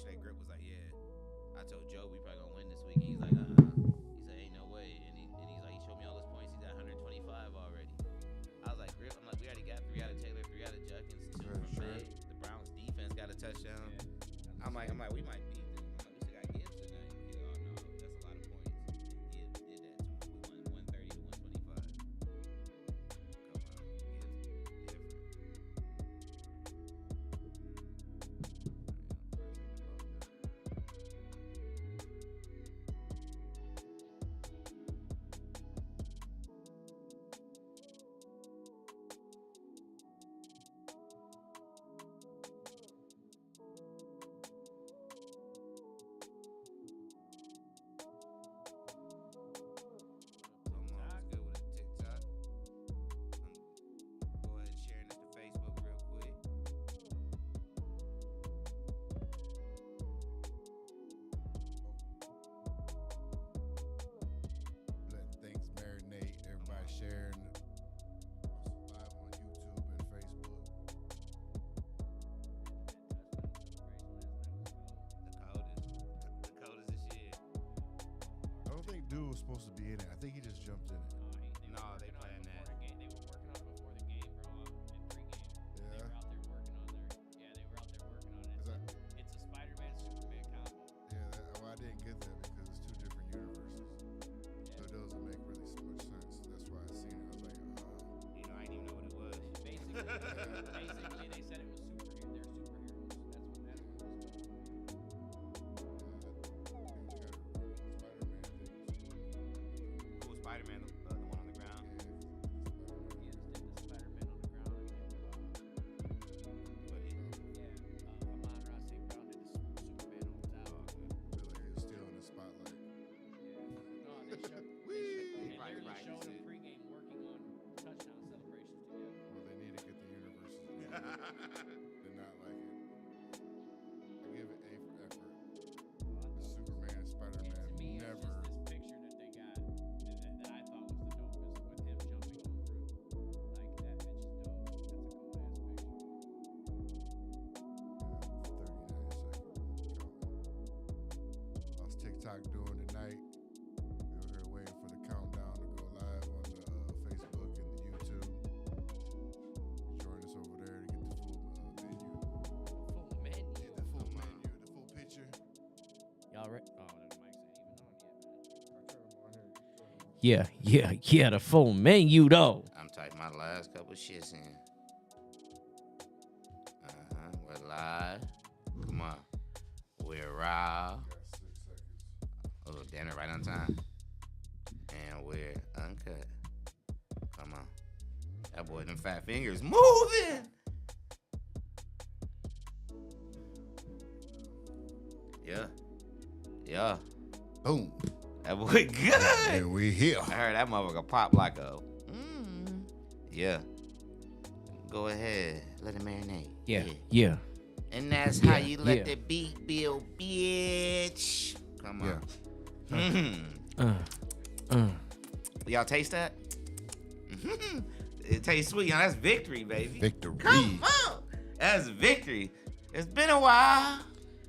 yesterday, Grip was like, yeah. I told Joe we probably gonna win this week. And he's like, He said, ain't no way. And he's like, he showed me all his points. He's at 125 already. I was like, Grip, I'm like, we already got 3 out of Taylor, 3 out of Junkins, 2 from May. The Browns defense got a touchdown. Yeah. I'm like, we might beat them. I'm like, we still got Gibbs tonight. He's like, oh no, that's a lot of points. Gibbs did that to him. We won 130 to 125. Come on, Gibbs different. Sharing live on YouTube and Facebook. The coldest this year. I don't think Dude was supposed to be in it. I think he just jumped in it. No, they playing that. They were working on it before the game, bro, in pregame. Yeah. They were out there working on it. It's a Spider-Man, Superman combo. Yeah, well, I didn't get that because it's 2 different universes. So it doesn't make really so much sense. That's why I seen it. I was like, I didn't even know what it was. Basically, they said it was superheroes. They're superheroes. That's what that was. Who was Spider-Man? The one on the ground? Gibbs did the Spider-Man on the ground. Amon-Ra St. Brown did the Superman on top. Billy is still in the spotlight. No, they literally showed him pregame working on touchdown celebrations together. Well, they need to get the universes together. They're not like it. I give it A for effort. The Superman and Spider-Man To me, never. it's just this picture that they got that I thought was the dopest with him jumping over him. Like, that bitch is dope. That's a cool ass picture. 39 seconds. I was TikTok doing tonight. We were here waiting for the countdown to go live on the Facebook and the YouTube. Join us over there to get the full menu. Full menu. Yeah, the full menu, the full picture. Y'all ready? Oh, the mic's ain't even on yet, man. Yeah, the full menu though. I'm typing my last couple shits in. We're live. Come on. We're raw. Got 6 seconds. Oh, damn it, right on time. And we're uncut. Come on. That boy, them fat fingers moving. Yeah. Boom. That boy good. And we here. I heard that motherfucker pop like a. Yeah. Go ahead. Let it marinate. Yeah. And that's how you let yeah. the beat build, bitch. Come on. Yeah. Y'all taste that? It tastes sweet. That's victory, baby. Victory. Come on. That's victory. It's been a while.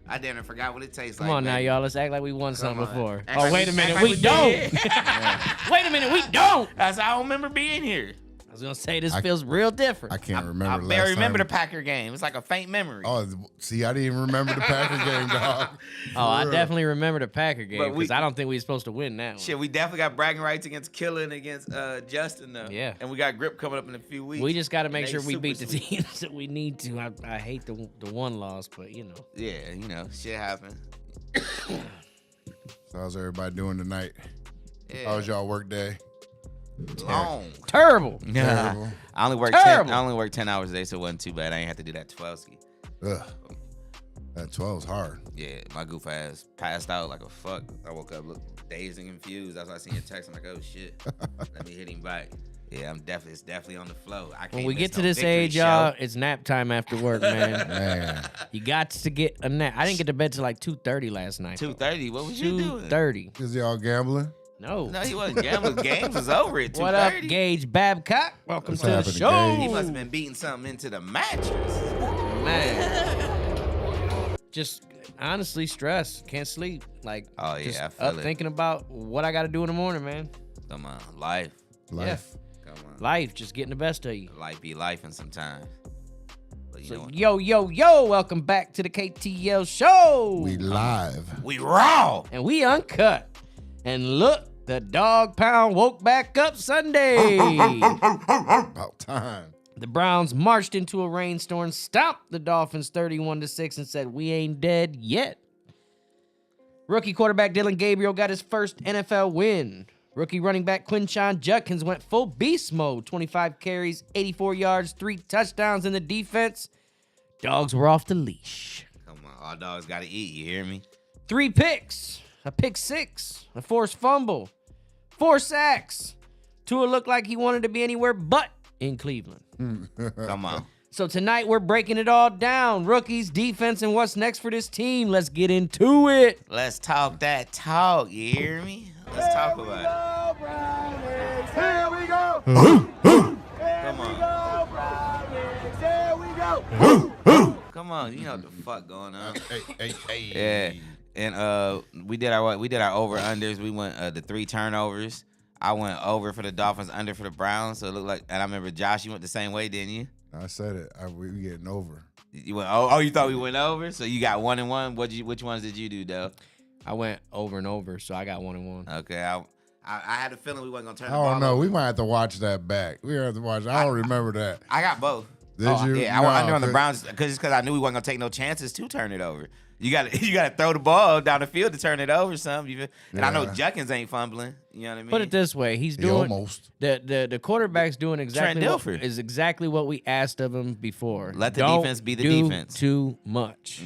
I damn near forgot what it tastes like. Come on now, baby. y'all. Let's act like we won Come something on. before. Act Oh, like wait a minute. act like We don't. did. Wait a minute. We don't. That's I don't remember being here. I was going to say, this feels real different. I can't I remember. barely last remember the time. Packer game. It's like a faint memory. Oh, see, I didn't even remember the Packer game, dog. Oh, I For real. definitely remember the Packer game But we- because I don't think we were supposed to win that one. Shit, we definitely got bragging rights against Killer and against Justin, though. Yeah. And we got Grip coming up in a few weeks. We just got to And make they sure we super beat the sweet. teams that we need to. I hate the one loss, but you know. Yeah, shit happens. So how's everybody doing tonight? Yeah. How was y'all work day? Long. Terrible. Terrible. I only worked Terrible. 10 hours a day, so it wasn't too bad. I ain't have to do that 12ski. Ugh. That 12's hard. Yeah, my goof ass passed out like a fuck. I woke up dazed and confused. That's why I seen your text. I'm like, oh shit. Let me hit him back. Yeah, it's definitely on the flow. I can't When we miss get to no this victory age, show. y'all, it's nap time after work, man. Man. You got to get a nap. I didn't get to bed till like 2:30 last night. 2:30. What was you doing? 2:30. Is y'all gambling? No. No, he wasn't gambling. Games was over at 2:30. What up, Gage Babcock? Welcome What's to the happening, show. Gage? He must have been beating something into the mattress. Man. Just honestly, stress. Can't sleep. Like, Oh, yeah, just I feel up it. thinking about what I got to do in the morning, man. Come on, life. Life. Come on. Life just getting the best of you. Life be lifing sometimes. But you know So, what? welcome back to the KTL Show. We live. We raw. And we uncut. And look, the dog pound woke back up Sunday. About time. The Browns marched into a rainstorm, stopped the Dolphins 31-6, and said, "We ain't dead yet." Rookie quarterback Dylan Gabriel got his first NFL win. Rookie running back Quinshon Judkins went full beast mode. 25 carries, 84 yards, 3 touchdowns in the defense. Dogs were off the leash. Come on, all dogs gotta eat. You hear me? 3 picks, a pick 6, a forced fumble, 4 sacks. Tua looked like he wanted to be anywhere but in Cleveland. Come on. So tonight we're breaking it all down. Rookies, defense, and what's next for this team. Let's get into it. Let's talk that talk. You hear me? Let's talk about it. Here we go. Come on. Come on. You know what the fuck going on. Hey. Yeah. And we did our over unders. We went the 3 turnovers. I went over for the Dolphins, under for the Browns. So it looked like, and I remember Josh, you went the same way, didn't you? I said it. We getting over. You went oh you thought we went over? So you got 1 and 1. Which ones did you do, though? I went over and over, so I got 1 and 1. Okay, I had a feeling we wasn't gonna turn I the ball don't know. over. We might have to watch that back. We have to watch. I don't remember that. I got both. Did you? Yeah, I went under on the No, Browns because I knew we wasn't gonna take no chances to turn it over. You got to throw the ball down the field to turn it over, something. And I know Yeah. Judkins ain't fumbling. You know what I mean? Put it this way, he's He doing almost. the quarterback's doing exactly Dilfer. is exactly what we asked of him before. Let the Don't defense be the do defense. Too much.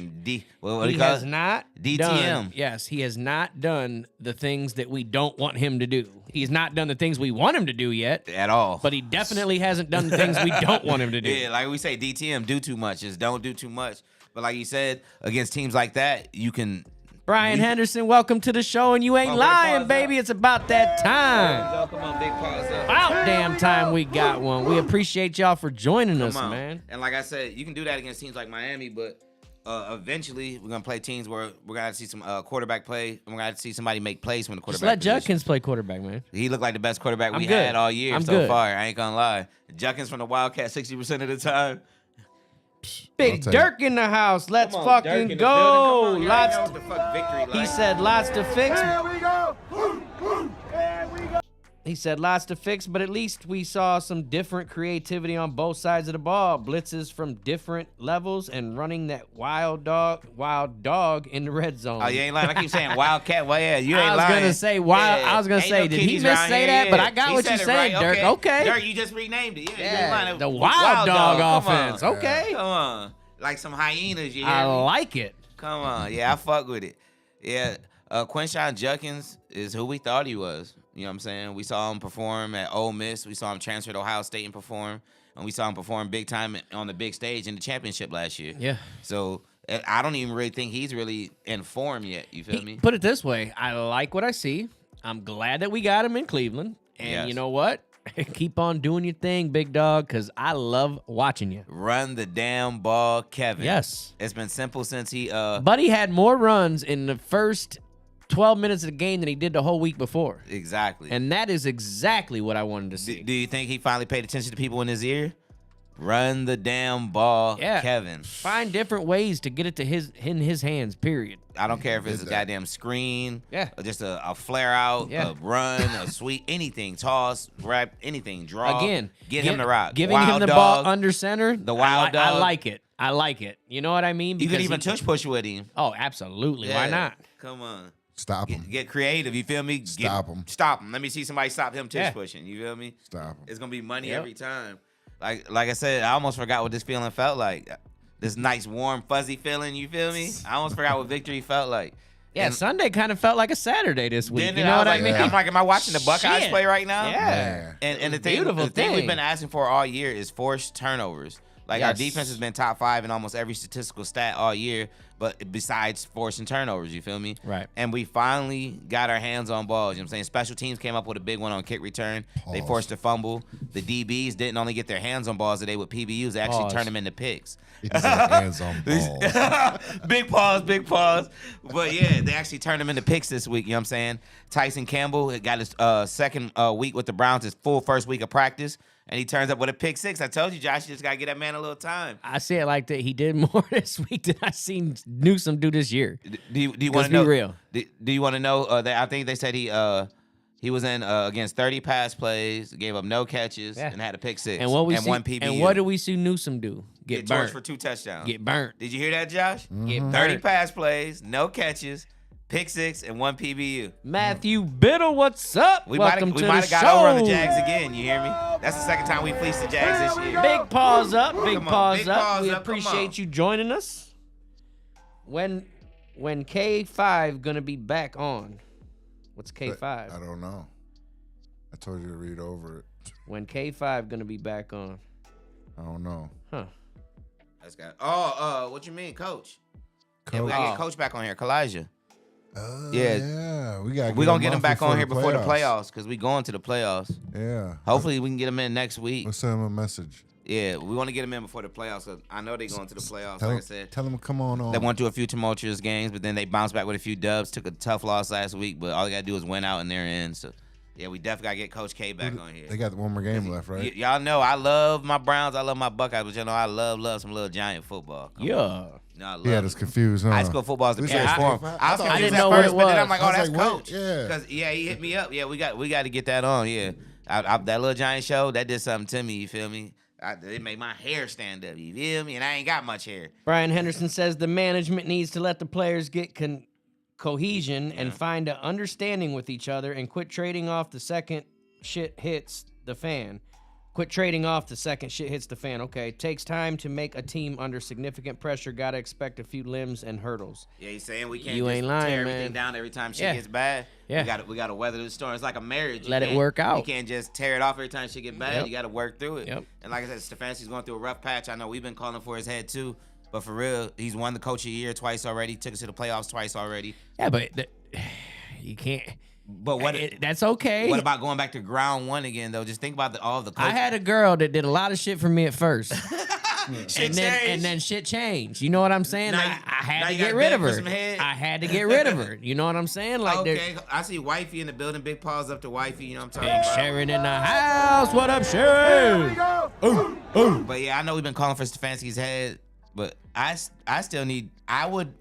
What do He you call has it? not DTM. done. Yes, he has not done the things that we don't want him to do. He's not done the things we want him to do yet, At all. but he definitely hasn't done the things we don't want him to do. Yeah, like we say, DTM, do too much. Just don't do too much. But like you said, against teams like that, you can. Brian Henderson, welcome to the show, and you ain't Oh, big lying, pause baby. up. It's about that time. Come on, big pause up. About damn time we got one. We appreciate y'all for joining us, Come on. man. And like I said, you can do that against teams like Miami, but eventually we're gonna play teams where we're gonna have to see some quarterback play. And we're gonna have to see somebody make plays from the Just quarterback. let position. Judkins play quarterback, man. He looked like the best quarterback I'm we good. had all year I'm so good. far. I ain't gonna lie. Judkins from the Wildcat 60% of the time. Big I'll take Dirk in the house. Let's Come on, Dirk fucking in the go. building. Come on, you already Lots. know what the fuck victory like. He said lots to fix. Here we go. Here we go. He said lots to fix, but at least we saw some different creativity on both sides of the ball. Blitzes from different levels and running that wild dog in the red zone. Oh, you ain't lying. I keep saying Wildcat. Well, yeah, you ain't I was lying. gonna say wild. Yeah. I was gonna Ain't say, no did he kiddies miss around say here, that? But yeah. I got He what said you it said, right. Dirk. Okay. Dirk, you just renamed it. Yeah, you Yeah, ain't lying. the wild dog Come on. offense. Okay. Come on. Like some hyenas, you hear I me? like it. Come on. Yeah, I fuck with it. Yeah, Quinshon Judkins is who we thought he was. You know what I'm saying? We saw him perform at Ole Miss. We saw him transfer to Ohio State and perform. And we saw him perform big time on the big stage in the championship last year. Yeah. So I don't even really think he's really in form yet. You feel me? Put it this way, I like what I see. I'm glad that we got him in Cleveland. And Yes. you know what? Keep on doing your thing, big dog, because I love watching you. Run the damn ball, Kevin. Yes. It's been simple since he Buddy had more runs in the first 12 minutes of the game than he did the whole week before. exactly. And that is exactly what I wanted to see. Do you think he finally paid attention to people in his ear? Run the damn ball, Yeah. Kevin. Find different ways to get it to his hands, period. I don't care if it's a Did that. goddamn screen, Yeah. or just a flare out, Yeah. a run, a sweep, anything, toss, grab, anything, draw. Again, get him the rock. Giving Wild him the dog. ball under center. The wild I dog. like it. I like it. You know what I mean? You could Because even he- tush push with him. Oh, absolutely. Why Yeah. not? Come on. Stop him. Get creative. You feel me? Stop him. Stop him. Let me see somebody stop him tush Yeah. pushing. You feel me? Stop him. It's gonna be money Yep. every time. Like I said, I almost forgot what this feeling felt like. This nice, warm, fuzzy feeling. You feel me? I almost forgot what victory felt like. Yeah, And Sunday kind of felt like a Saturday this week. then You know what I was mean? like, I'm like, am I watching the Buckeyes Shit. play right now? Yeah. Man. And the Beautiful thing we've thing. been asking for all year is forced turnovers. Like, our Yes. defense has been top 5 in almost every statistical stat all year, but besides forcing turnovers, you feel me? Right. And we finally got our hands on balls. You know what I'm saying? Special teams came up with a big one on kick return. They Pause. forced a fumble. The DBs didn't only get their hands on balls today with PBUs. They actually Pause. turned them into picks. He said hands on balls. Big pause, big pause. But yeah, they actually turned him into picks this week. You know what I'm saying? Tyson Campbell got his second week with the Browns, his full first week of practice, and he turns up with a pick 6. I told you, Josh, you just got to get that man a little time. I see it like that. He did more this week than I seen Newsome do this year. Do you want Let's to know? be real. Do you want to know that I think they said he was in against 30 pass plays, gave up no catches, Yeah. and had a pick 6 And what we see, one PBU. and what do we see Newsome do? Get Get torched burnt. for 2 touchdowns. Get burnt. Did you hear that, Josh? Get 30 burnt. pass plays, no catches, pick 6, and 1 PBU. Matthew Biddle, what's up? We might Welcome to have the got show. over on the Jags again. You hear me? That's the second time we fleeced the Jags this year. Big paws up. Big Come on, paws big up. paws We up, come on. appreciate you joining us. When K5 gonna be back on? What's I K5? don't know. I told you to read over it. When K5 gonna be back on? I don't know. Huh. Let's go. What you mean, Coach? Yeah, we Coach. gotta get Coach back on here, Kalijah. Yeah. Yeah. We got. We're gonna get him back on here before the playoffs because we going to the playoffs. Yeah. Hopefully, we can get him in next week. Let's send him a message. Yeah, we want to get him in before the playoffs. Cause I know they going to the playoffs. Tell Like I him, said, tell him to come on. they went through a few tumultuous games, but then they bounced back with a few dubs. Took a tough loss last week, but all they gotta do is win out in their end. So, yeah, we definitely gotta get Coach K back on here. They got one more game left, right? Y'all know I love my Browns. I love my Buckeyes, but you know I love some little giant football. Come on. Yeah. No, I love Yeah, it. that's confused, huh? High school football is the We best said form. 45. I was I confused didn't at know what first, it but then I'm was. like, I oh, was that's like, what? Coach. Yeah. Cause he hit me up. Yeah, we got to get that on. Yeah, that little giant show that did something to me. You feel me? It made my hair stand up. You feel me? And I ain't got much hair. Brian Henderson says the management needs to let the players get cohesion and find an understanding with each other and quit trading off the second shit hits the fan. Quit trading off the second shit hits the fan. Okay, takes time to make a team under significant pressure. Gotta expect a few limbs and hurdles. Yeah, he's saying we can't You just ain't lying, tear man. everything down every time shit Yeah. gets bad. Yeah. We gotta weather the storm. It's like a marriage. Let it work out. You can't just tear it off every time shit get bad. Yep. You gotta work through it. Yep. And like I said, Stefanski's going through a rough patch. I know we've been calling for his head too. But for real, he's won the coach of the year twice already. Took us to the playoffs twice already. Yeah, but you can't. But what That's okay. what about going back to ground one again though? Just think about all the coaches. I had a girl that did a lot of shit for me at first. Shit and then changed. shit changed. You know what I'm saying? Now Like, you- I had now to you get gotta rid beg of for her. some head? I had to get rid of her. You know what I'm saying? Like, Okay, I see wifey in the building. Big paws up to wifey. You know what I'm Big talking about? Sharon in the house. What up, Sharon? But yeah, I know we've been calling for Stefanski's head, but I still need. I would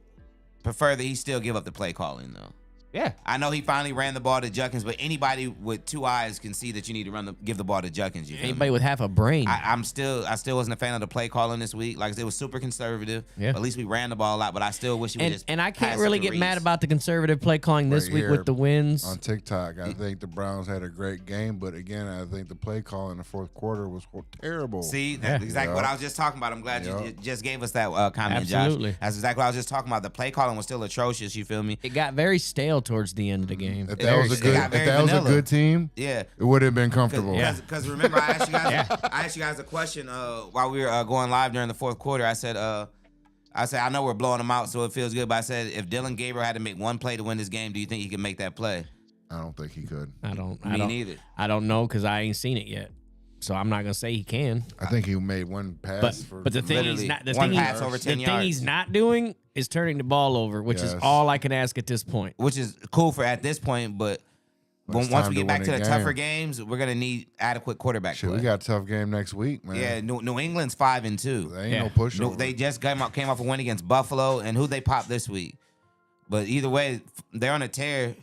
prefer that he still give up the play calling though. Yeah. I know he finally ran the ball to Juckins, but anybody with 2 eyes can see that you need to give the ball to Juckins. You feel me? Anybody with half a brain. I still wasn't a fan of the play calling this week. Like I said, it was super conservative. Yeah. At least we ran the ball a lot, but I still wish he would just. and I pass can't it really to get Reese. mad about the conservative play calling this Right week here with the wins. On TikTok, I think the Browns had a great game, but again, I think the play call in the fourth quarter was terrible. See, that's exactly what Yeah. I was just talking about. I'm glad Yeah. you just gave us that comment, Absolutely. Josh. That's exactly what I was just talking about. The play calling was still atrocious. You feel me? It got very stale towards the end of the game. If that was a It good, got if very that was a vanilla. good team, Yeah. it would have been comfortable. Because remember, I asked you guys a question while we were going live during the fourth quarter. I said, I know we're blowing them out, so it feels good. But I said, if Dylan Gabriel had to make one play to win this game, do you think he could make that play? I don't think he could. I don't neither. I don't know because I ain't seen it yet. So I'm not gonna say he can. I think he made one pass But the thing literally he's not the one thing, pass he, over the 10 thing yards. he's not doing is turning the ball over, which is Yes. all I can ask at this point. Which is cool for at this point, but it's once time we to get back win to a the game. tougher games, we're gonna need adequate quarterback Shit, play. we got a tough game next week, man. Yeah, New England's 5-2. They ain't Yeah. no pushover. No, they just came off a win against Buffalo, and who they popped this week. But either way, they're on a tear.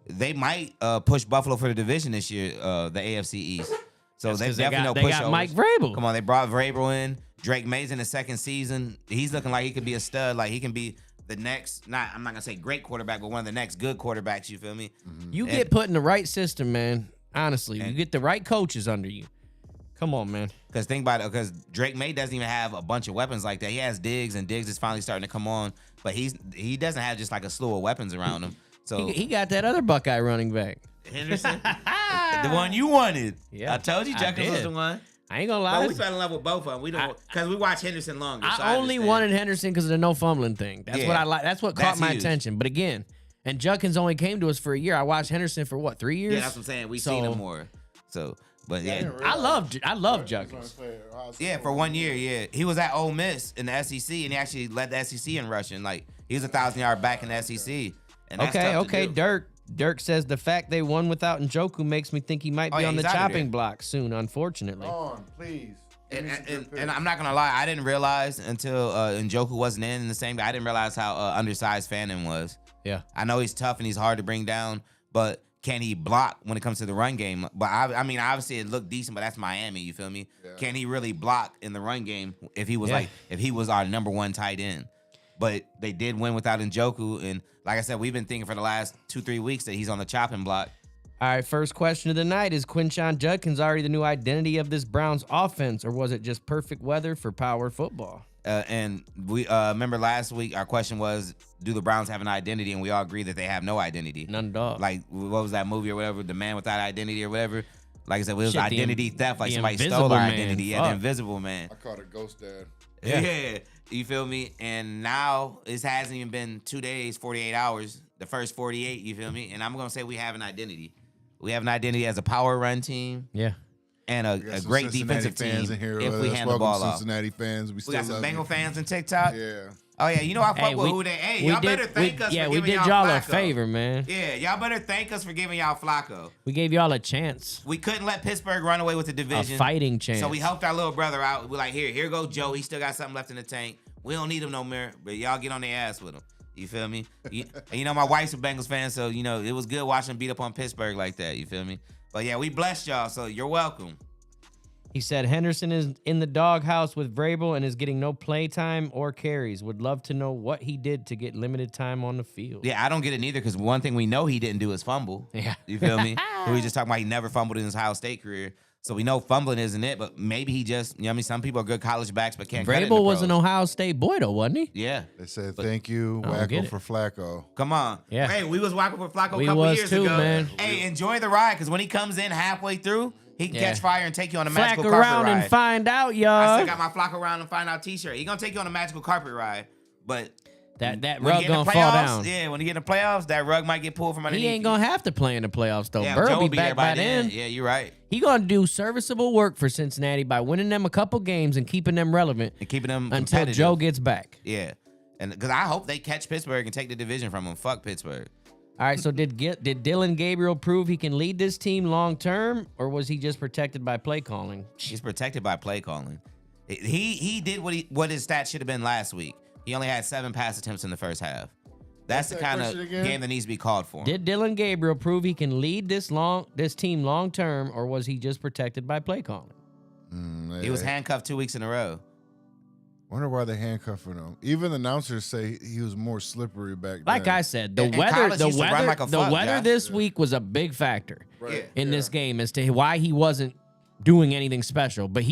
They might push Buffalo for the division this year, the AFC East. So That's they 'cause definitely they no got pushovers. Mike Vrabel. Come on, they brought Vrabel in. Drake May's in the second season. He's looking like he could be a stud. Like he can be the next. I'm not gonna say great quarterback, but one of the next good quarterbacks. You feel me? You And- get put in the right system, man. Honestly, you get the right coaches under you. Come on, man. Because think about it, because Drake May doesn't even have a bunch of weapons like that. He has Diggs, and Diggs is finally starting to come on, but he doesn't have just like a slew of weapons around him. So He got that other Buckeye running back. Henderson, the one you wanted. Yeah, I told you I Jenkins was did. the one. I ain't gonna But lie. we fell in love with both of them. We don't because we watch Henderson longer. so I only understand. wanted Henderson because of the no fumbling thing. That's what Yeah. I like. That's what That's caught my huge. attention. But again, and Judkins only came to us for a year. I watched Henderson for what, 3 years? Yeah, that's what I'm saying. We seen him more. So, but yeah. I love Judkins. Yeah, for 1 year, yeah. He was at Ole Miss in the SEC, and he actually led the SEC in rushing. Like, he was 1,000-yard back in the SEC. And that's tough to do. Dirk says the fact they won without Njoku makes me think he might be Oh, yeah, on the he's outta chopping there. block soon, unfortunately. On, please. And I'm not gonna lie, I didn't realize until Njoku wasn't in the same. I didn't realize how undersized Fannin was. Yeah. I know he's tough and he's hard to bring down, but can he block when it comes to the run game? But I mean, obviously it looked decent, but that's Miami. You feel me? Yeah. Can he really block in the run game if he was Yeah. if he was our number one tight end? But they did win without Njoku, and like I said, we've been thinking for the last 2-3 weeks that he's on the chopping block. All right, first question of the night. Is Quinshon Judkins already the new identity of this Browns offense, or was it just perfect weather for power football? And we remember last week our question was, do the Browns have an identity? And we all agree that they have no identity. None at all. Like, what was that movie or whatever, The Man Without Identity or whatever? Like I said, it was Shit, the identity theft. Like the somebody Invisible stole our Man. identity. Yeah, the Fuck. Invisible Man. I called it Ghost Dad. Yeah. You feel me? And now it hasn't even been 2 days, 48 hours. The first 48, you feel me? And I'm going to say we have an identity. We have an identity as a power run team Yeah. and We a got some great Cincinnati defensive fans team in here. if we Let's hand the welcome ball off. Cincinnati fans. We We still got some love Bengal you. fans on TikTok. Yeah. Oh, yeah. You know I fuck Hey, with we- who they. Hey, we y'all did- better thank us yeah, for we giving did y'all y'all a Flacco. favor, man. Yeah, y'all better thank us for giving y'all Flacco. We gave y'all a chance, We couldn't let Pittsburgh run away with the a division. fighting chance. So we helped our little brother out. We're like, here go Joe. He still got something left in the tank. We don't need him no more, but y'all get on their ass with him. You feel me? And you know, my wife's a Bengals fan, so, you know, it was good watching them beat up on Pittsburgh like that. You feel me? But, yeah, we blessed y'all, so you're welcome. He said Henderson is in the doghouse with Vrabel and is getting no play time or carries. Would love to know what he did to get limited time on the field. Yeah, I don't get it neither because one thing we know he didn't do is fumble. Yeah. You feel me? We just talking about he never fumbled in his Ohio State career. So we know fumbling isn't it, but maybe he just, you know what I mean? Some people are good college backs but can't cut it in the Vrabel was an pros. Ohio State boy, though, wasn't he? Yeah. They said thank you, I don't get Wacko it. for Flacco. Come on. Yeah. Hey, we was walking for Flacco We a couple was years too, ago. man. Hey, enjoy the ride because when he comes in halfway through, he can Yeah. catch fire and take you on a Flack magical around carpet ride. and find out, I y'all. still got my Flacco around and find out t-shirt. He gonna take you on a magical carpet ride, but That when rug you get in gonna the fall playoffs, down. yeah, when you get in the playoffs, that rug might get pulled from underneath. He ain't gonna have to play in the playoffs, though. Yeah, Burrow Joe will will be there back by then. Yeah, you're right. He gonna do serviceable work for Cincinnati by winning them a couple games and keeping them relevant And keeping them until competitive. Joe gets back. Yeah, and because I hope they catch Pittsburgh and take the division from them. Fuck Pittsburgh. All right, so did Dylan Gabriel prove he can lead this team long term, or was he just protected by play calling? He's protected by play calling. He did what his stats should have been last week. He only had 7 pass attempts in the first half. That's the that kind of question again? game that needs to be called for. Did Dylan Gabriel prove he can lead this team long term, or was he just protected by play calling? He was handcuffed 2 weeks in a row. Wonder why they handcuffing him. Even the announcers say he was more slippery back then. Like I said, the In weather, college, the he used to run weather, like a the fuck, weather Josh. this week was a big factor Right. in this game as to why he wasn't doing anything special. But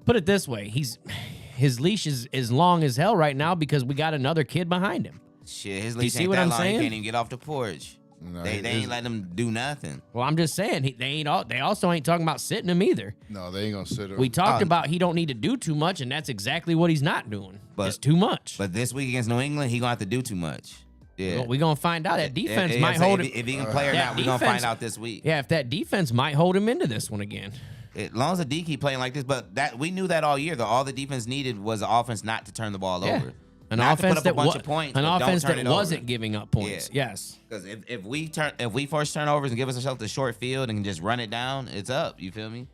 put it this way, his leash is long as hell right now because we got another kid behind him. Shit, his you leash see ain't what that I'm long. saying? He can't even get off the porch. No, They his- ain't letting him do nothing. Well, I'm just saying they also ain't talking about sitting him either. No, they ain't gonna sit him. We talked about he don't need to do too much, and that's exactly what he's not doing. But- It's too much. But this week against New England, he gonna have to do too much. Yeah, We're gonna find out. That defense If- might if- hold if, him. if he can play or that not, we're gonna defense- find out this week. Yeah, if that defense might hold him into this one again. As long as the D keep playing like this, but that we knew that all year. Though all the defense needed was the offense not to turn the ball Yeah. over. An Not to offense put up that a bunch of points, an but don't offense turn that it over. wasn't giving up points. Yeah. Yes. Because if we force turnovers and give ourselves a short field and just run it down, it's up. You feel me?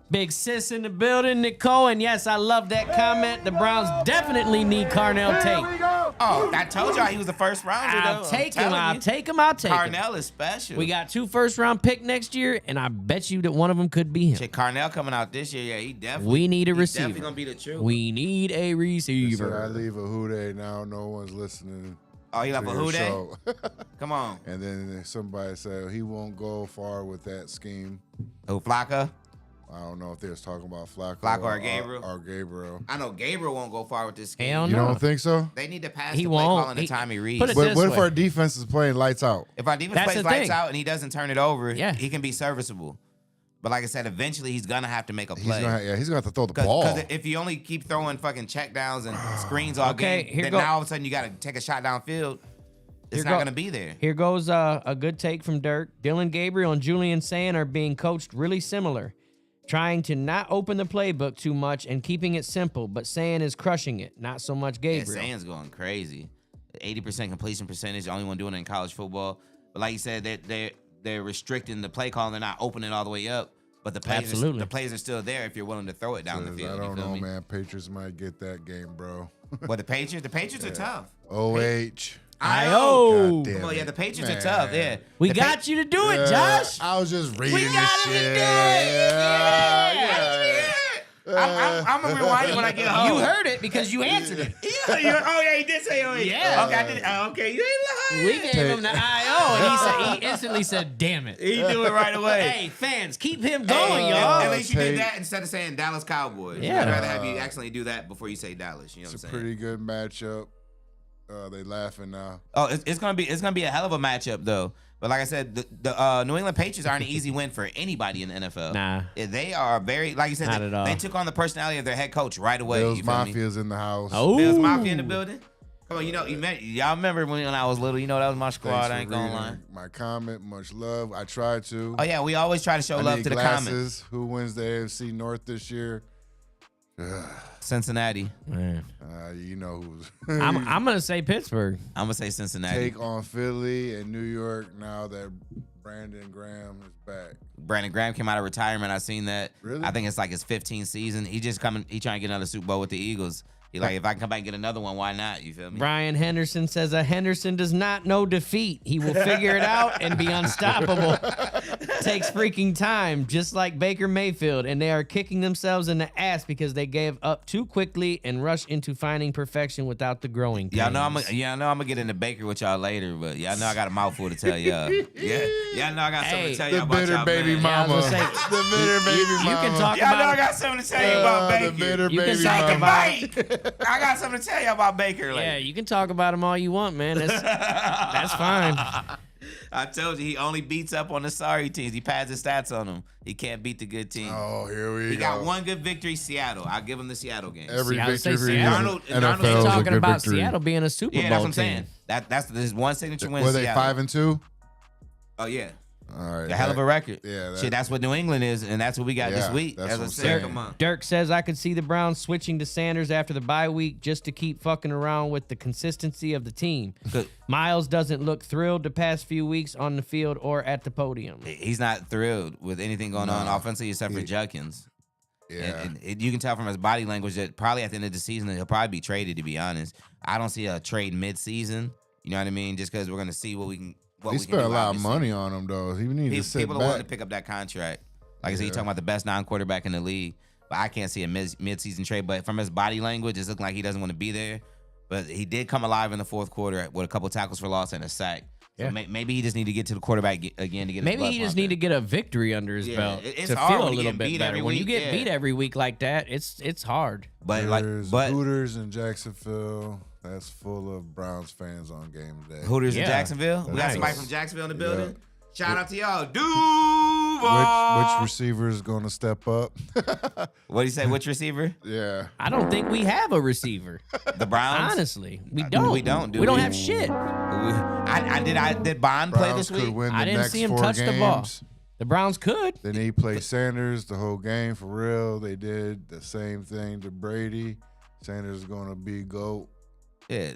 Big sis in the building, Nicole, and yes, I love that comment. The Browns definitely need Carnell Here Tate. we go. Oh, I told y'all he was the first rounder. I'll though. take him. telling I'll you. take him. I'll take him. Carnell is special. We got 2 first-round pick next year, and I bet you that one of them could be him. Shit, Carnell coming out this year. Yeah, he definitely. We need a he's receiver. Definitely gonna be the truth. We need a They said I receiver. leave a who they now. No one's listening. Oh, he left to a your who day? show. Come on, And then somebody said he won't go far with that scheme. who Flacco? I don't know if they was talking about Flacco, Flacco or Gabriel? Or Gabriel. I know Gabriel won't go far with this scheme. Hell You no. don't think so? They need to pass He the play won't. calling to He- Tommy Reed. put it But this what if way. our defense is playing lights out? If our defense That's plays the lights thing. out and he doesn't turn it over, Yeah. he can be serviceable. But like I said, eventually he's gonna have to make a He's play. gonna have to throw the ball. Because if you only keep throwing fucking check downs and screens all Okay, game, here then go- now all of a sudden you got to take a shot downfield. It's Here not go- gonna be there. Here goes a good take from Dirk. Dylan Gabriel and Julian Sand are being coached really similar, trying to not open the playbook too much and keeping it simple, but Sand is crushing it, not so much Yeah, Gabriel. Sand's going crazy. 80% completion percentage, the only one doing it in college football. But like you said, they're restricting the play call. They're not opening it all the way up. But the plays are still there if you're willing to throw it down the field. I don't you feel know, me? man. Patriots might get that game, bro. Well, the Patriots are tough. OH. I-O. God damn Well, yeah, it. the Patriots Man. are tough. Yeah, We The got you to do it, Josh. I was just reading We this got him to shit. do it. Yeah. I'm gonna rewind it when I get home. You heard it because you answered it. Oh yeah, he did say OH. Yeah. Okay, I did. Okay, you ain't We lying. gave him the I-O, and he instantly said, damn it. He do it right away. Hey, fans, keep him Hey, going, y'all. At least you did Take- that instead of saying Dallas Cowboys. Yeah. I'd rather have you accidentally do that before you say Dallas. You know It's what a I'm saying? pretty good matchup. They laughing now. Oh, it's gonna be a hell of a matchup though. But like I said, the New England Patriots aren't an easy win for anybody in the NFL. Nah. Yeah, they are very, like you said, Not at all. they took on the personality of their head coach right away. Bills you feel me? Mafia's in the house. Oh. Bills Mafia in the building. Come on, y'all remember when I was little? You know that was my Thanks squad. for I ain't gonna lie. reading my comment. Much love. I tried to. Oh yeah, we always try to show I love need to the glasses. comments. Who wins the AFC North this year? Cincinnati. Man. You know who's I'm going to say Pittsburgh. I'm gonna say Cincinnati. take on Philly and New York now that Brandon Graham is back. Brandon Graham came out of retirement. I seen that. Really? I think it's like his 15th season. He trying to get another Super Bowl with the Eagles. He like, if I can come back and get another one, why not? You feel me? Brian Henderson says Henderson does not know defeat. He will figure it out and be unstoppable. Takes freaking time, just like Baker Mayfield, and they are kicking themselves in the ass because they gave up too quickly and rushed into finding perfection without the growing pains. Y'all know I'm gonna get into Baker with y'all later, but y'all know I got a mouthful to tell y'all. Yeah, y'all know I got something to tell y'all The about bitter y'all baby man. mama. Yeah, I was gonna say, The bitter baby mama. you can talk Y'all know I about got something to tell you about The Baker. bitter You can baby talk mama. Mike, I got something to tell you about Baker. yeah, you can talk about him all you want, man. That's fine. I told you he only beats up on the sorry teams. He pads his stats on them. He can't beat the good team. Oh, here we He go. got one good victory, Seattle. I'll give him the Seattle game. Every See, I would say victory Seattle. in Darnold- NFL Darnold's is a Talking good about victory. Seattle being a Super Yeah, Bowl that's what I'm team. saying. That's his one signature win. Were they Seattle. 5-2? Oh yeah, All right. a hell of a record. Yeah, Shit, that's what New England is, and that's what we got this Yeah, week. that's As what I I'm said, saying. come on. Dirk says I could see the Browns switching to Sanders after the bye week just to keep fucking around with the consistency of the team. Good. Miles doesn't look thrilled the past few weeks on the field or at the podium. He's not thrilled with anything going on No. offensively except for Judkins. Yeah. And you can tell from his body language that probably at the end of the season he'll probably be traded. To be honest, I don't see a trade mid-season. You know what I mean? Just because we're gonna see what we can. What He we can spent a do, lot of obviously. money on him, though. He needs to sit People are willing to back. pick up that contract. Like I said, Yeah. you're talking about the best non-quarterback in the league, but I can't see a mid-season trade. But from his body language, it's looking like he doesn't want to be there. But he did come alive in the fourth quarter with a couple tackles for loss and a sack. So Yeah. maybe he just need to get to the quarterback again to get. Maybe he just need to get a victory under his Yeah, belt it's to hard feel a when you little get bit beat better. every When you week, get yeah. beat every week like that, it's hard. But There's Hooters in Jacksonville. That's full of Browns fans on game day. Hooters in Yeah. Jacksonville. We got Nice. somebody from Jacksonville in the building. Yeah. Shout out to y'all, Which Duval. receiver is going to step up? What do you say? Which receiver? Yeah. I don't think we have a receiver. The Browns. Honestly, we don't. we don't, do We don't we? have shit. I did Bond play Browns this could week? win the I didn't next see him 4 touch games. the ball. The Browns could. Then he played Sanders the whole game for real. They did the same thing to Brady. Sanders is going to be GOAT. Yeah.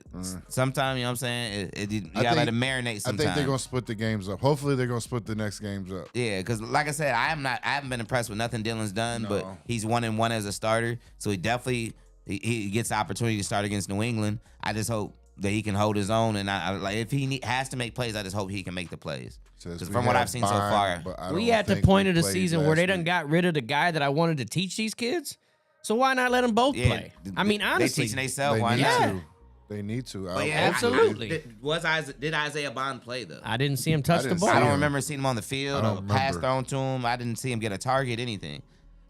Sometimes, you know what I'm saying? You gotta let it marinate I sometimes. think they're going to split the games up. Hopefully, they're going to split the next games up. Yeah, because like I said, I haven't been impressed with nothing Dylan's done, but No. he's 1-1 as a starter. So he definitely he gets the opportunity to start against New England. I just hope that he can hold his own, and I like if he has to make plays, I just hope he can make the plays. Says Because we from what have I've seen so Bond, far, but I We don't at the think point we of the played season where last they done week. got rid of the guy that I wanted to teach these kids. So why not let them both yeah, play? I mean, honestly, they teaching themselves. They Why need not? Yeah. to. They need to. But yeah, Absolutely. Did Isaiah Bond play though? I didn't see him touch the didn't ball. see I don't him. remember seeing him on the field I or don't a pass remember. thrown to him. I didn't see him get a target, anything.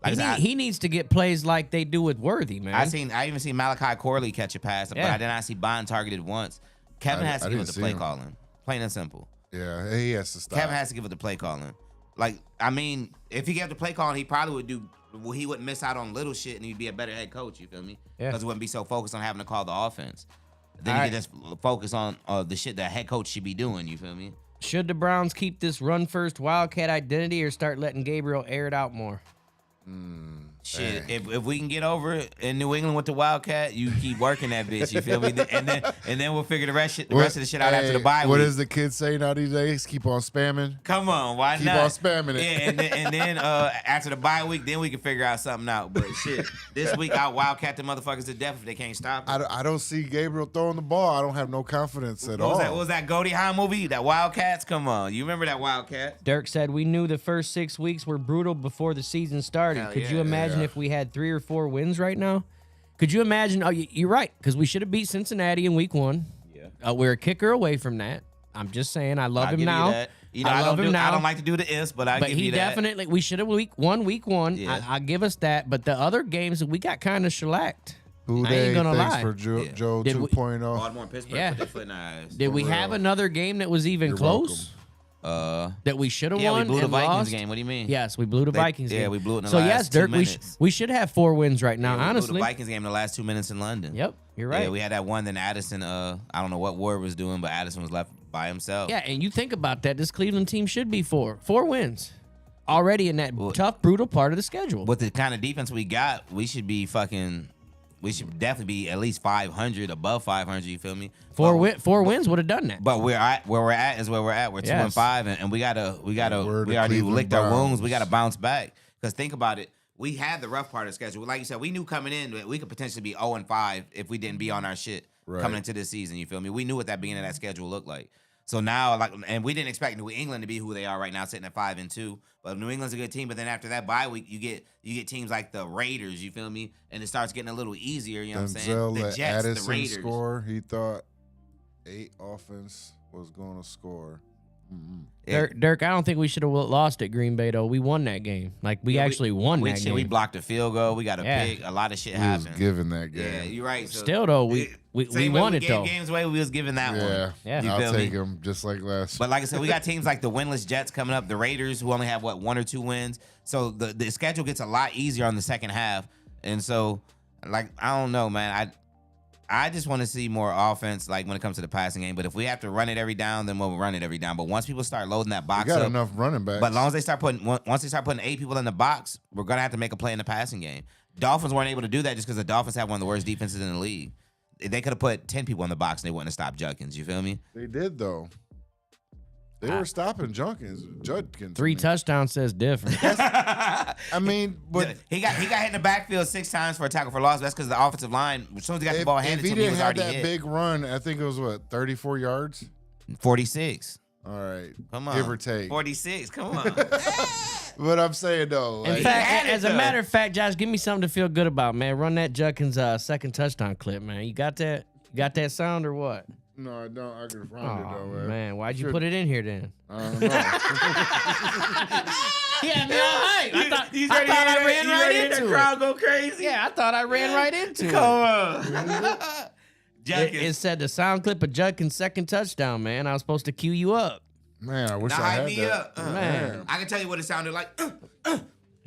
Like I said, He needs to get plays like they do with Worthy, man. I even seen Malachi Corley catch a pass, but Yeah. I did not see Bond targeted once. Kevin I has to give didn't us the see play him. calling. Plain and simple. Yeah, he has to stop. Kevin has to give it the play calling. Like, I mean, if he got the play calling, he probably would do. Well, he wouldn't miss out on little shit, and he'd be a better head coach. You feel me? Yeah. Because he wouldn't be so focused on having to call the offense. Then All he right. could just focus on the shit that head coach should be doing. You feel me? Should the Browns keep this run first Wildcat identity or start letting Gabriel air it out more? Shit, Dang. if we can get over it in New England with the Wildcat, you keep working that bitch. You feel me? And then we'll figure the rest of the shit out after the bye What week. does the kid say nowadays? Keep on spamming. Come on, why Keep not? on spamming it. Yeah, and then after the bye week, then we can figure out something out. But shit, this week I'll Wildcat the motherfuckers to death if they can't stop it. I don't see Gabriel throwing the ball. I don't have no confidence at What was all. that? What was that Goldie Hawn movie? That Wildcats? Come on, you remember that Wildcat? Dirk said, we knew the first 6 weeks were brutal before the season started. Hell Could yeah. you imagine Yeah. if we had 3 or 4 wins right now? Could you imagine? Oh, you're right, because we should have beat Cincinnati in week 1. Yeah. We're a kicker away from that. I'm just saying, I love I'll him give now. You that. You know, I love him now. I don't like to do the ifs, but I But give he you that. definitely, we should have week one. Yeah. I give us that. But the other games, we got kind of shellacked. Who I they ain't gonna thanks lie. for Joe, Yeah. Joe Did we- 2.0. Baltimore and Pittsburgh Yeah. put their foot in our eyes. Did we For have real. another game that was even You're close? Welcome. That we should have Yeah, won we blew the and Vikings lost? game. What do you mean? Yes, we blew the They- Vikings game. yeah, we blew it in the so last yes, 2 Dirk, minutes. we should have 4 wins right now, Yeah, we honestly. blew the Vikings game in the last 2 minutes in London. Yep, you're right. Yeah, we had that one. Then Addison, I don't know what Ward was doing, but Addison was left by himself. Yeah, and you think about that, this Cleveland team should be 4 wins already in that Well, tough, brutal part of the schedule. With the kind of defense we got, we should be fucking. We should definitely be at least 500, above 500. You feel me? Four But- wins would have done that. But we're at where we're at is where we're at. We're 2-5, and we Word we to already Cleveland licked our Browns. wounds. We gotta bounce back. Because think about it, we had the rough part of the schedule. Like you said, we knew coming in that we could potentially be 0-5 if we didn't be on our shit Right. coming into this season. You feel me? We knew what that beginning of that schedule looked like. So now, and we didn't expect New England to be who they are right now, sitting at 5-2. But New England's a good team. But then after that bye week, you get teams like the Raiders. You feel me? And it starts getting a little easier. You know what I'm saying? Denzel The let Jets, the Addison Raiders. score. He thought 8 offense was going to score. Yeah. Dirk, I don't think we should have lost at Green Bay, though. We won that game. Like, we actually won that game. We blocked a field goal. We got a Yeah. pick. A lot of shit He was happened. giving that game. Yeah, you're right. So Still, though, we same way won we it, gave though. games away, we was giving that Yeah, one. Yeah. You I'll feel take me? him just like last. But like I said, we got teams like the winless Jets coming up, the Raiders who only have 1 or 2 wins. So the schedule gets a lot easier on the second half. And so, like, I don't know, man. I just want to see more offense, like when it comes to the passing game. But if we have to run it every down, then we'll run it every down. But once people start loading that You box got up, enough running backs. but as long as they start putting once they start putting 8 people in the box, we're gonna have to make a play in the passing game. Dolphins weren't able to do that just because the Dolphins have one of the worst defenses in the league. They could have put 10 people in the box and they wouldn't have stopped Judkins. You feel me? They did though. They were stopping Judkins. 3 touchdowns says different. I mean, but he got hit in the backfield 6 times for a tackle for loss. That's because the offensive line, as soon as he got the ball if handed he to him, he didn't was have already that hit. big run, I think it was 34 yards. 46. All right, Come on. give or take. 46. Come on. But I'm saying though, In like, fact, had it, as a though. matter of fact, Josh, give me something to feel good about, man. Run that Judkins second touchdown clip, man. You got that? You got that sound or what? no, I don't. I could Oh, find it though, man. man. Why'd you Should- put it in here then? I don't know. Yeah, me all hype. I thought I ran right into it. go crazy. Yeah, I thought I ran right into Come it. on. It said the sound clip of Judkins' second touchdown, man. I was supposed to cue you up. Man, I wish Now I hype had me that. up. Man. I can tell you what it sounded like.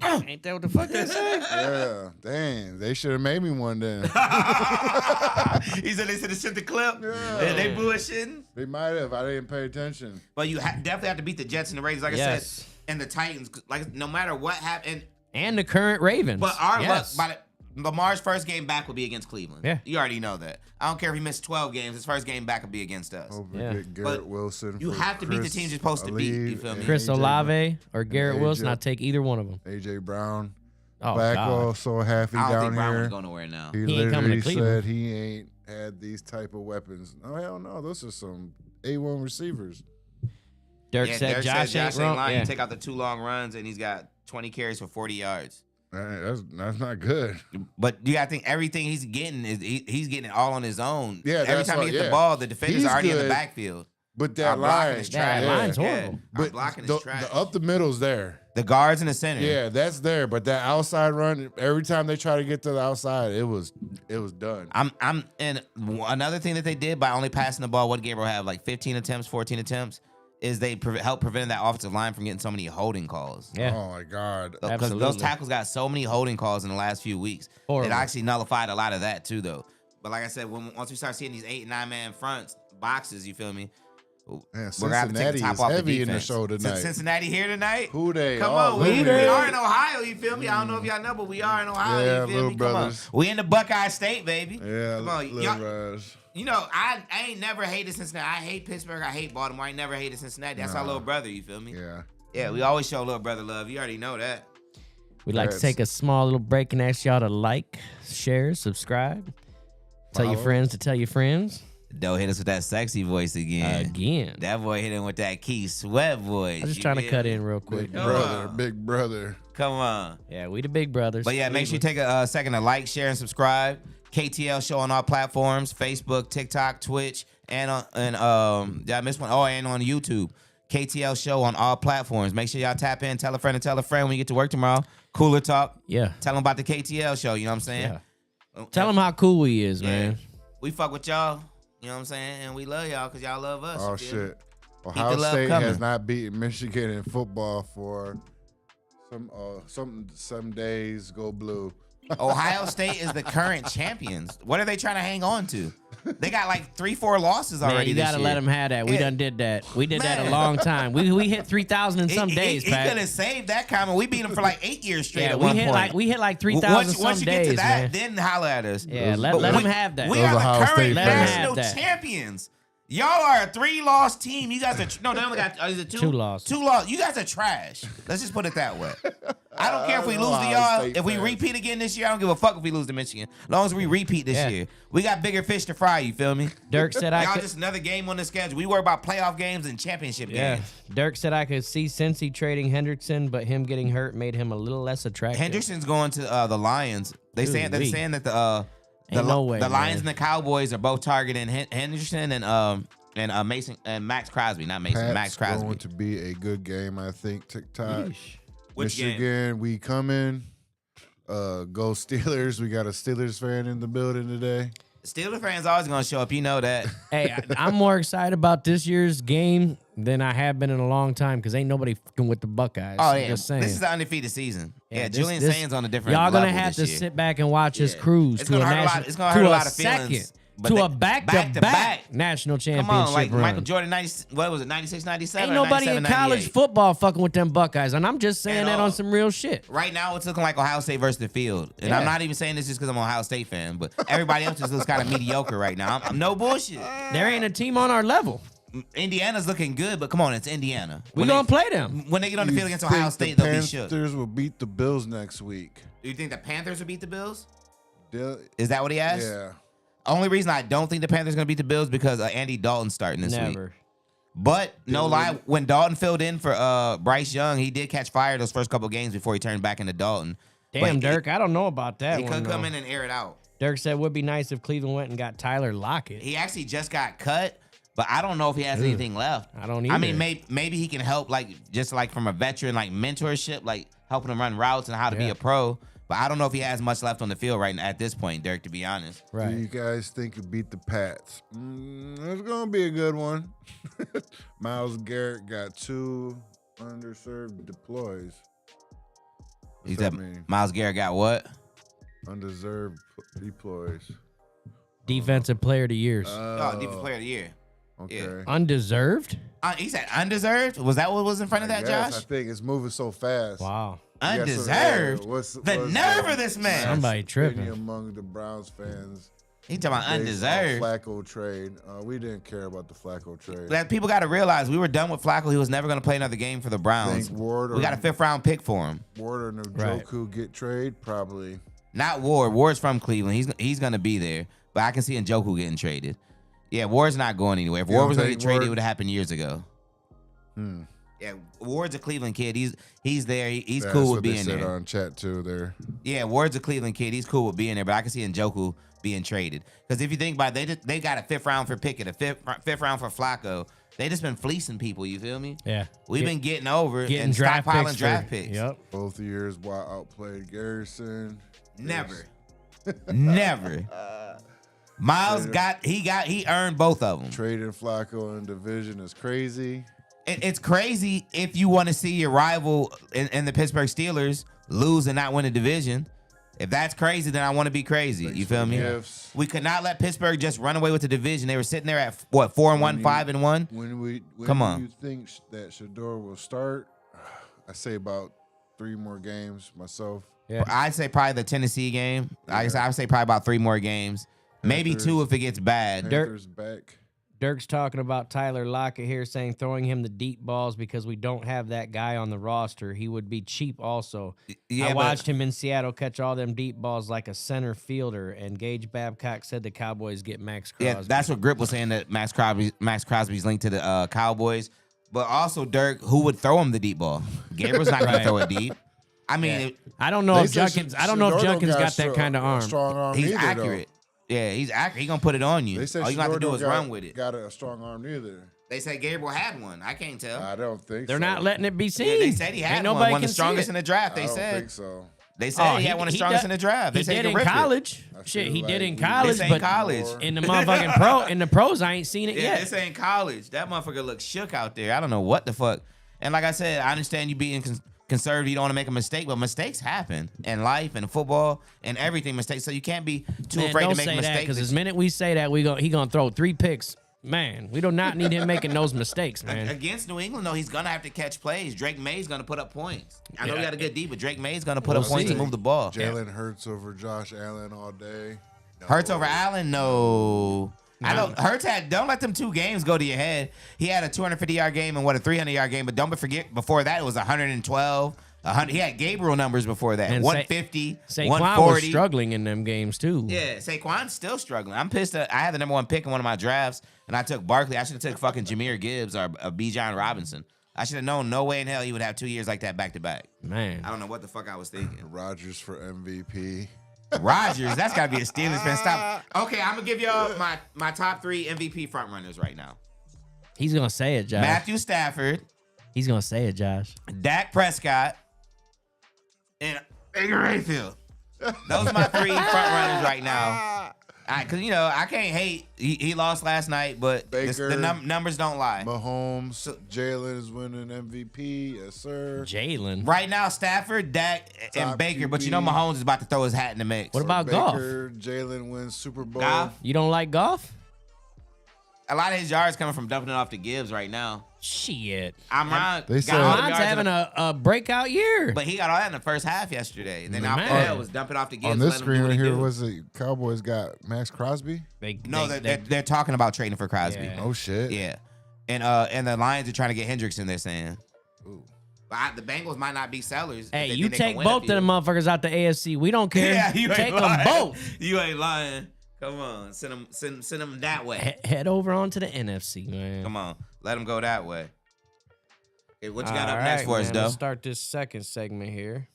Ain't that what the fuck they say? Yeah, dang. They should have made me one then. He said they should have sent the clip. Yeah. They bullshitting. They might have. I didn't pay attention. But you definitely have to beat the Jets and the Raiders, like I Yes. said, and the Titans. Like no matter what happened, And the current Ravens. but our Yes. luck. Lamar's first game back will be against Cleveland. Yeah. You already know that. I don't care if he missed 12 games. His first game back will be against us. Hope we Yeah. get Garrett But Wilson. you for have to beat the Chris teams you're supposed to beat, you Olave feel me? and Chris AJ Olave or Garrett AJ. Wilson, I'll take either one of them. AJ Brown. Oh, Blackwell God. so happy I don't down think Brown here. would go nowhere now. He He ain't coming to literally Cleveland. said he ain't had these type of weapons. Oh hell no, those are some A1 receivers. Dirk Yeah, said Derek Josh said ain't Josh ain't wrong. lying. Yeah. You take out the 2 long runs, and he's got 20 carries for 40 yards. That's not good. But you gotta think everything he's getting is he's getting it all on his own. Yeah, every that's time he what- gets the yeah. ball, the defenders He's are already in the good. backfield. But Our that blocking line, is Yeah, trash. line's Yeah. horrible. Our But blocking the, is trash. the up the middle's there. The guards in the center. Yeah, that's there. But that outside run, every time they try to get to the outside, it was done. And another thing that they did by only passing the ball, what Gabriel have like 15 attempts, 14 attempts. is they help prevent that offensive line from getting so many holding calls. Yeah. Oh my God. Because Absolutely. those tackles got so many holding calls in the last few weeks. Horrible. It actually nullified a lot of that too, though. But like I said, once we start seeing these 8 and 9 man fronts boxes, you feel me? Man, We're gonna have to take the Cincinnati top is off the heavy in the defense. show tonight. Cincinnati here tonight. Who they? Come Oh, on, we Little are in Ohio. You feel me? I don't know if y'all know, but we are in Ohio. Yeah, you feel Little me? Come on, brothers. we in the Buckeye State, baby. Yeah, Come on, Little y'all- Brothers. You know, I ain't never hated Cincinnati. I hate Pittsburgh. I hate Baltimore. I ain't never hated Cincinnati. That's our Nah. little brother. You feel me? Yeah. Yeah, we always show little brother love. You already know that. We'd like to Yes. take a small little break and ask y'all to like, share, subscribe. Tell your Follow. friends to tell your friends. Don't hit us with that sexy voice again. Again. That boy hit him with that Keith Sweat voice. I'm just You trying to feel cut me? in real quick. Big Come brother. on. Big brother. Come on. Yeah, we the big brothers. But yeah, make sure you take a second to like, share, and subscribe. KTL Show on all platforms: Facebook, TikTok, Twitch, and did I miss one? Oh, and on YouTube. KTL Show on all platforms. Make sure y'all tap in, tell a friend, and tell a friend when you get to work tomorrow. Cooler talk. Yeah. Tell them about the KTL Show. You know what I'm saying? Yeah. Tell them how cool he is, Yeah. man. We fuck with y'all. You know what I'm saying? And we love y'all because y'all love us. Oh, you feel me? shit. Ohio love State coming. has not beaten Michigan in football for some days. Go blue. Ohio State is the current champions. What are they trying to hang on to? They got like 3-4 losses Man, already. you this gotta year. let him have that. We Yeah. done did that. We did that Man. a long time. We hit 3,000 in some days, He Pat. could have saved that comment. We beat him for like 8 years straight. Yeah, at we one hit point. like 3,000 Once some you days, get to that, man. then holler at us. Yeah, But let we- him have that. We Those are Ohio the State current fans. Let 'em national have that. champions. Y'all are a 3-loss team. You guys are no, they only got is it 2? 2 losses. 2 loss. You guys are trash. Let's just put it that way. I don't care if we lose to Ohio y'all. State If we fans. repeat again this year, I don't give a fuck if we lose to Michigan. As long as we repeat this Yeah. year, we got bigger fish to fry. You feel me? Dirk said I Y'all could. just another game on the schedule. We worry about playoff games and championship Yeah, games. Dirk said I could see Cincy trading Hendrickson, but him getting hurt made him a little less attractive. Henderson's going to the Lions. They're Ooh-wee. saying that the Ain't no way, the Lions man. and the Cowboys are both targeting Henderson and Mason and Max Crosby, not Mason, Max Pat's Crosby. going to be a good game, I think. TikTok. Which game? Michigan, we coming. Go Steelers. We got a Steelers fan in the building today. Steelers fans always gonna show up. You know that. Hey, I'm more excited about this year's game than I have been in a long time because ain't nobody fucking with the Buckeyes. Oh I'm yeah, just saying. this is the undefeated season. Yeah, this- Julian this- Sainz on a different. Y'all gonna level have to this year. sit back and watch his Yeah. cruise It's to a gonna hurt a lot- national, it's gonna hurt to a lot of second, feelings, but to they- a back-to-back national Come championship on, like run. Michael Jordan 90. What was it? 96, 97. Ain't nobody in college football fucking with them Buckeyes, and I'm just saying At that all. on some real shit. Right now, it's looking like Ohio State versus the field, and Yeah. I'm not even saying this just because I'm an Ohio State fan, but everybody else just looks kind of mediocre right now. I'm no bullshit. There ain't a team on our level. Indiana's looking good, but come on, it's Indiana. We When gonna they- play them. when they get on the You field against think Ohio State, the they'll be shook. Panthers will beat the Bills next week. Do you think the Panthers will beat the Bills? They'll- Is that what he asked? Yeah. Only reason I don't think the Panthers are gonna beat the Bills because Andy Dalton's starting this week. Never. But no Dylan. lie, when Dalton filled in for Bryce Young, he did catch fire those first couple games before he turned back into Dalton. Damn, But Dirk, I don't know about that He one. could come though. in and air it out. Dirk said it would be nice if Cleveland went and got Tyler Lockett. He actually just got cut, but I don't know if he has anything left. I don't I mean, either. maybe he can help, like just like from a veteran, like mentorship, like helping him run routes and how to be Yeah. a pro. But I don't know if he has much left on the field right now at this point, Dirk. To be honest, Do Right. you guys think it beat the Pats? It's gonna be a good one. Myles Garrett got 2 underserved deploys. he What's that said mean? Myles Garrett got what? Undeserved deploys. Defensive player of the years. Oh, defensive player of the year. Okay. Undeserved? He said undeserved. Was that what was in front of I that, guess. Josh? I think it's moving so fast. Wow. Yes, Undeserved. what's the what's nerve of this man. Somebody Opinion tripping. among the Browns fans. He talking about based on undeserved. Flacco trade. We didn't care about the Flacco trade. That people got to realize we were done with Flacco. He was never going to play another game for the Browns. Think Ward We got a 5th-round pick for him. Ward or Right. Njoku get trade? Probably. Not Ward. Ward's from Cleveland. He's going to be there. But I can see Njoku getting traded. Yeah, Ward's not going anywhere. If You Ward don't was going to think get traded, it Ward- would have happened years ago. Yeah, Ward's a Cleveland kid. He's there. He's That's cool with what they being said there. on chat too. There. Yeah, Ward's a Cleveland kid. He's cool with being there. But I can see Njoku being traded. Because if you think about it, they got a 5th round for Pickett, a fifth round for Flacco. They just been fleecing people. You feel me? Yeah. We've been getting over getting and draft stockpiling picks. draft picks. Yep. Both years, Watt outplayed Garrison. Never. Never. Miles he earned both of them. Trading Flacco in division is crazy. It's crazy if you want to see your rival in the Pittsburgh Steelers lose and not win a division. If that's crazy, then I want to be crazy. Thanks You for feel the me? gifts. We could not let Pittsburgh just run away with the division. They were sitting there at what 4-1, 5-1. When Come on. you think that Shador will start? I say about 3 more games myself. Yeah. I'd say probably the Tennessee game. I would say probably about 3 more games, maybe Panthers. 2 if it gets bad. Panthers back. Dirk's talking about Tyler Lockett here, saying throwing him the deep balls because we don't have that guy on the roster. He would be cheap also. Yeah, I but- watched him in Seattle catch all them deep balls like a center fielder, and Gage Babcock said the Cowboys get Max Crosby. Yeah, that's what Grip was saying, that Max Crosby's linked to the Cowboys. But also, Dirk, who would throw him the deep ball? Gabriel's not going to throw it deep. I mean, I don't know They if said Judkins. I don't know if Shador don't Judkins got stro- that kind of arm. Strong arm he's either, accurate. Yeah, he's accurate. He's going to put it on you. They said All you have to Shador do don't is got- run with it. Got a strong arm neither. They said Gabriel had one. I can't tell. I don't think They're so. not letting it be seen. Yeah, they said he had Ain't one. nobody One of can the strongest see in it. the draft, I they don't said. think so. They said he had one of the strongest in the draft. They He said he did could in rip it. college. I Shit, feel he like did in we- college, This ain't but college. in the motherfucking in the pros, I ain't seen it Yeah, yet. this ain't college. That motherfucker looks shook out there. I don't know what the fuck. And like I said, I understand you being conservative. You don't want to make a mistake, but mistakes happen in life and football and everything. Mistakes, so you can't be too Man, afraid don't to make say a that, mistake. because the minute we say that, he gonna throw 3 picks. Man, we do not need him making those mistakes, man. Against New England, though, he's gonna have to catch plays. Drake May's gonna put up points. I know Yeah. we got a good D, but Drake May's gonna put We'll up points see. and move the ball. Jalen Hurts over Josh Allen all day. No. Hurts over Allen? No. I don't. Don't let them 2 games go to your head. He had a 250-yard game and a 300-yard game, but don't forget before that it was 112. 100. He had Gabriel numbers before that. And 150, Saquon 140. was struggling in them games too. Yeah, Saquon's still struggling. I'm pissed. I had the number 1 pick in one of my drafts, and I took Barkley. I should have took fucking Jahmyr Gibbs or Bijan Robinson. I should have known no way in hell he would have 2 years like that back to back. Man. I don't know what the fuck I was thinking. Rodgers for MVP. Rodgers, that's got to be a Steelers fan. Stop. Okay, I'm going to give y'all my top 3 MVP frontrunners right now. He's gonna say it, Josh. Matthew Stafford, He's gonna say it, Josh. Dak Prescott, and Baker Mayfield. Those are my 3 frontrunners right now. Because, I can't hate. He lost last night, but Baker, the numbers don't lie. Mahomes, Jalen is winning MVP. Yes, sir. Jalen. Right now, Stafford, Dak, and Top Baker, but QB. Mahomes is about to throw his hat in the mix. What about golf? Baker, Jalen wins Super Bowl. Goff? You don't like golf? A lot of his yards coming from dumping it off to Gibbs right now. Shit. Amon They said- got all the Mine's yards in having the- a breakout year. But he got all that in the first half yesterday. And then Man. after that, it was dumping off to Gibbs. On this let him do screen what right he here, do. was it Cowboys got Max Crosby? No, they're talking about trading for Crosby. Yeah. Oh, shit. Yeah. And the Lions are trying to get Hendrickson, they're saying. Ooh. But the Bengals might not be sellers. if Hey, they you think they can take win both of a few. them motherfuckers out the AFC. We don't care. Yeah, you take ain't them lying. both. You ain't lying. Come on. Send them that way. Head over onto the NFC, man. Come on. Let them go that way. Okay, what you got up All next right, for us, man, though? Let's start this second segment here.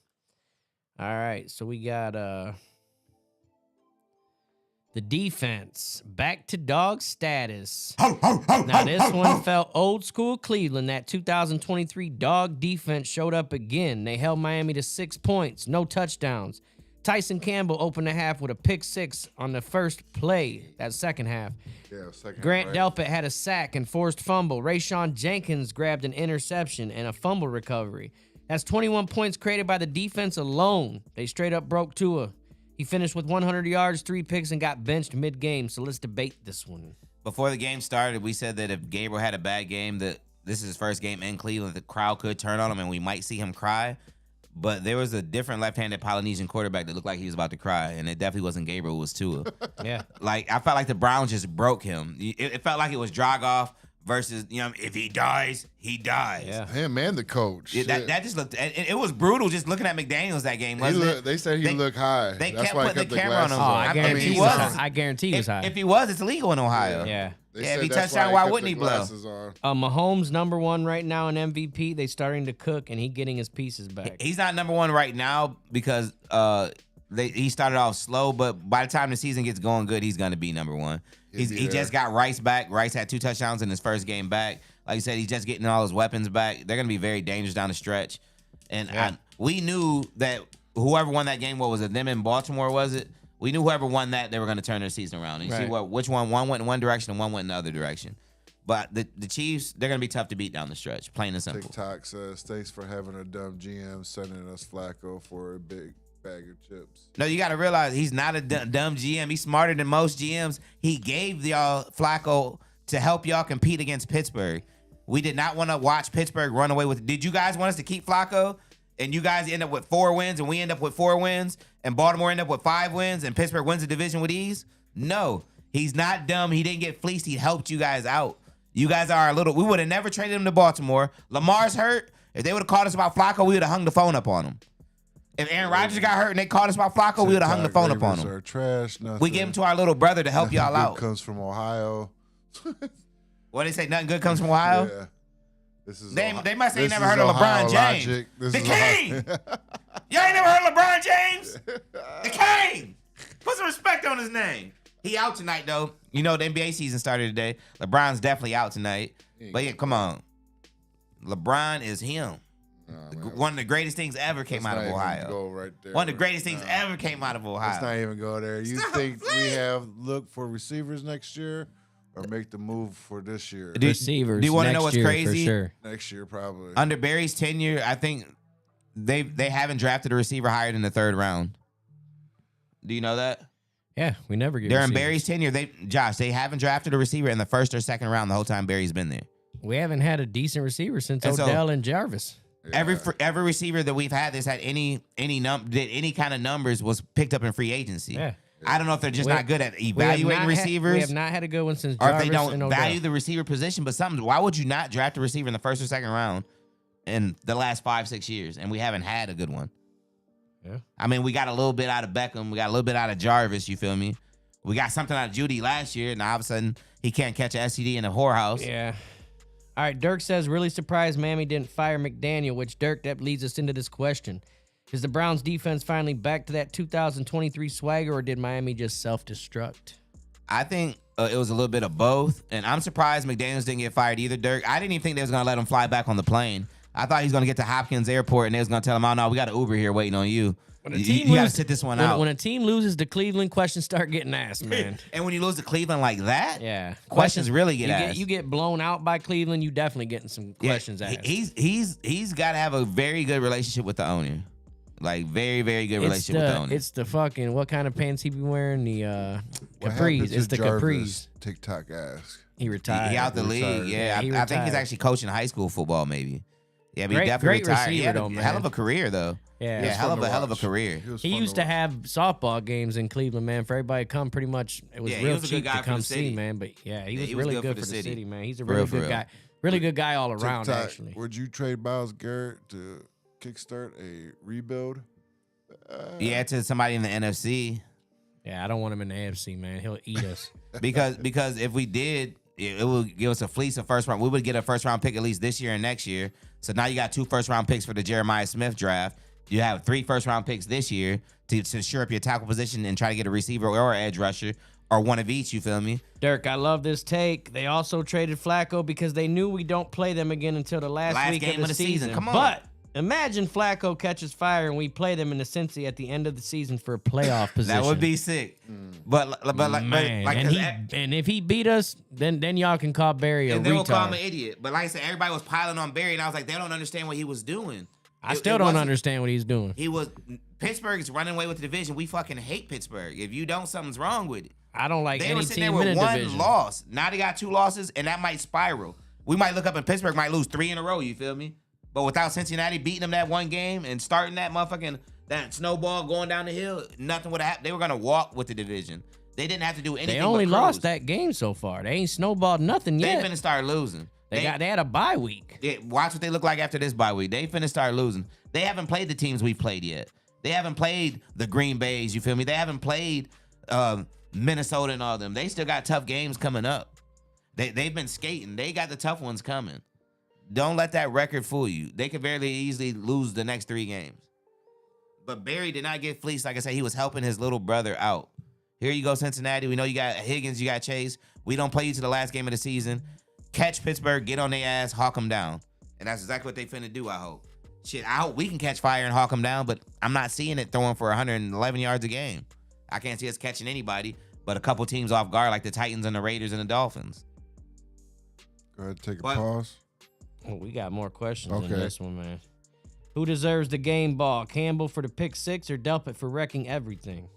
All right, so we got the defense back to dog status. Now this one felt old school Cleveland. That 2023 dog defense showed up again. They held Miami to 6 points, no touchdowns. Tyson Campbell opened the half with a pick 6 on the first play, that second half. Yeah, second. Grant right? Delpit had a sack and forced fumble. Rayshawn Jenkins grabbed an interception and a fumble recovery. That's 21 points created by the defense alone. They straight up broke Tua. He finished with 100 yards, 3 picks, and got benched mid-game. So let's debate this one. Before the game started, we said that if Gabriel had a bad game, that this is his first game in Cleveland, the crowd could turn on him and we might see him cry. But there was a different left-handed Polynesian quarterback that looked like he was about to cry, and it definitely wasn't Gabriel, it was Tua. Yeah. Like, I felt like the Browns just broke him. It felt like it was Dragoff versus, if he dies, he dies. Yeah. Him and the coach. Yeah, Shit. that just looked, it was brutal just looking at McDaniels that game, He wasn't it? they said he They- looked high. they That's kept why he putting kept the the camera on glasses him. Oh, on. I I mean, guarantee he he was was- high. I guarantee he was high. If he was, it's illegal in Ohio. Yeah. They Yeah, said if he that's touchdown, he why kept wouldn't the he blow? glasses on. Mahomes number 1 right now in MVP. They starting to cook, and he getting his pieces back. He's not number 1 right now because he started off slow, but by the time the season gets going good, he's going to be number 1. He'll be He there. just got Rice back. Rice had 2 touchdowns in his first game back. Like you said, he's just getting all his weapons back. They're going to be very dangerous down the stretch. And Yeah. we knew that whoever won that game, what was it, them in Baltimore, was it? We knew whoever won that, they were going to turn their season around. And you see Right. which one went in one direction and one went in the other direction. But the Chiefs, they're gonna be tough to beat down the stretch, plain and simple. TikTok says, thanks for having a dumb GM sending us Flacco for a big bag of chips. No, you got to realize he's not a dumb GM. He's smarter than most GMs. He gave y'all Flacco to help y'all compete against Pittsburgh. We did not want to watch Pittsburgh run away with. Did you guys want us to keep Flacco? And you guys end up with 4 wins, and we end up with 4 wins, and Baltimore end up with 5 wins, and Pittsburgh wins the division with ease? No, he's not dumb. He didn't get fleeced. He helped you guys out. You guys are a little. We would have never traded him to Baltimore. Lamar's hurt. If they would have called us about Flacco, we would have hung the phone up on him. If Aaron Rodgers got hurt and they called us about Flacco, we would have hung the phone up on him. Are trash, we gave him to our little brother to help y'all out. Comes from Ohio. What they say? Nothing good comes from Ohio. Yeah. This is they must ain't never heard of LeBron James. The King. Y'all ain't never heard of LeBron James? The King. Put some respect on his name. He out tonight though. You know the NBA season started today. LeBron's definitely out tonight. But yeah, come on. LeBron is him. One of the greatest things ever came out of Ohio. Right there, one of the greatest things ever came out of Ohio. Let's not even go there. You think we have look for receivers next year or make the move for this year? Receivers. Do you want to know what's crazy? For sure. Next year, probably. Under Barry's tenure, I think they haven't drafted a receiver higher than the 3rd round. Do you know that? Yeah, we never get During receivers. Barry's tenure, they haven't drafted a receiver in the 1st or 2nd round the whole time Barry's been there. We haven't had a decent receiver since And so- Odell and Jarvis. Yeah. Every receiver that we've had that's had any kind of numbers was picked up in free agency. Yeah. I don't know if they're just We- not good at We have evaluating not receivers, we have not had a good one since or if Jarvis they don't and Odell. value the receiver position. But why would you not draft a receiver in the 1st or 2nd round in the last 5-6 years? And we haven't had a good one. Yeah. I mean, we got a little bit out of Beckham. We got a little bit out of Jarvis. You feel me? We got something out of Judy last year. Now all of a sudden he can't catch an STD in a whorehouse. Yeah. All right, Dirk says, really surprised Miami didn't fire McDaniel, which, Dirk, that leads us into this question. Is the Browns defense finally back to that 2023 swagger, or did Miami just self-destruct? I think it was a little bit of both, and I'm surprised McDaniels didn't get fired either, Dirk. I didn't even think they was going to let him fly back on the plane. I thought he was going to get to Hopkins Airport, and they was going to tell him, oh, no, we got an Uber here waiting on you. You got to sit this one out. When a team loses to Cleveland, questions start getting asked, man. And when you lose to Cleveland like that, Yeah. questions really get asked. You get blown out by Cleveland, you definitely getting some questions asked. He's got to have a very good relationship with the owner. Like, very, very good relationship with the owner. It's the fucking, what kind of pants he be wearing? The What capris. happened to It's the Jarvis? capris. TikTok ask. He retired. He out the Retired. league. Yeah, He I think he's retired. actually coaching high school football, maybe. Yeah, but he Great- definitely great retired. He receiver, had though, a man. hell of a career, though. Yeah. Yeah, hell of a watch. career. was He fun used to watch. have softball games in Cleveland, man. For everybody to come, pretty much, it was Yeah, he real was a good cheap guy to for come the see, city. man. But yeah, he Yeah, was he was really good good for for the the city. city, man. He's a For really real, for good real. guy. Really good guy all around, TikTok, actually. Would you trade Myles Garrett to kickstart a rebuild? Yeah, to somebody in the NFC. Yeah, I don't want him in the AFC, man. He'll eat us. Because if we did, it would give us a fleece of first round. We would get a first round pick at least this year and next year. So now you got 2 first round picks for the Jeremiah Smith draft. You have 3 first round picks this year to shore up your tackle position and try to get a receiver or edge rusher or one of each. You feel me? Dirk, I love this take. They also traded Flacco because they knew we don't play them again until the last week game of the season. Come on. But imagine Flacco catches fire and we play them in the Cincy at the end of the season for a playoff position. That would be sick. But Man, like and if he beat us, then y'all can call Barry a and they will call him retard. an idiot. But like I said, everybody was piling on Barry, and I was like, they don't understand what he was doing. I It- still it don't wasn't- understand what he's doing. He was Pittsburgh is running away with the division. We fucking hate Pittsburgh. If you don't, something's wrong with it. I don't like They any were sitting there team in with a one division. loss. Now they got 2 losses, and that might spiral. We might look up and Pittsburgh might lose 3 in a row. You feel me? But without Cincinnati beating them that one game and starting that motherfucking that snowball going down the hill, nothing would have happened. They were gonna walk with the division. They didn't have to do anything. They only but lost cruise. that game so far. They ain't snowballed nothing They yet. finna start losing. They had a bye week. Watch what they look like after this bye week. They finna start losing. They haven't played the teams we've played yet. They haven't played the Green Bays. You feel me? They haven't played Minnesota and all them. They still got tough games coming up. They've been skating. They got the tough ones coming. Don't let that record fool you. They could very easily lose the next 3 games. But Barry did not get fleeced. Like I said, he was helping his little brother out. Here you go, Cincinnati. We know you got Higgins, you got Chase. We don't play you to the last game of the season. Catch Pittsburgh, get on their ass, hawk them down. And that's exactly what they finna do, I hope. Shit, I hope we can catch fire and hawk them down, but I'm not seeing it throwing for 111 yards a game. I can't see us catching anybody but a couple teams off guard like the Titans and the Raiders and the Dolphins. Go ahead, take a But- pause. Oh, we got more questions Okay. in this one, man. Who deserves the game ball? Campbell for the pick six or Delpit for wrecking everything?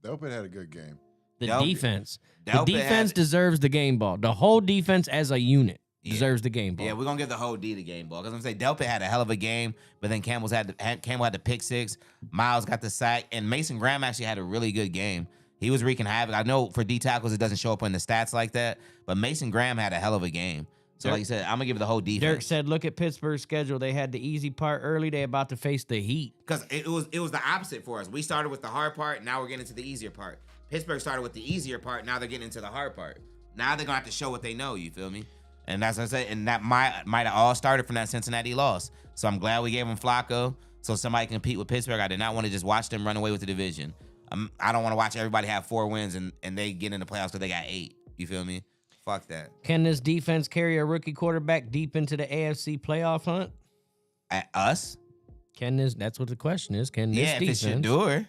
Delpit had a good game. The Delpit- defense. Delpit The defense had- deserves the game ball. The whole defense as a unit Yeah. deserves the game ball. Yeah, we're gonna give the whole D the game ball because I'm saying Delpit had a hell of a game, but then Campbell had the pick six. Miles got the sack, and Mason Graham actually had a really good game. He was wreaking havoc. I know for D tackles it doesn't show up in the stats like that, but Mason Graham had a hell of a game. So like you said, I'm gonna give it the whole defense. Dirk said, "Look at Pittsburgh's schedule. They had the easy part early. They about to face the Heat." Because it was the opposite for us. We started with the hard part. Now we're getting into the easier part. Pittsburgh started with the easier part. Now they're getting into the hard part. Now they're gonna have to show what they know. You feel me? And that's what I said. And that might have all started from that Cincinnati loss. So I'm glad we gave them Flacco so somebody can compete with Pittsburgh. I did not want to just watch them run away with the division. I don't want to watch everybody have 4 wins and they get in the playoffs because they got 8. You feel me? Fuck that. Can this defense carry a rookie quarterback deep into the AFC playoff hunt? At us? Can this? That's what the question is. Can this Yeah, if it's defense? Shador,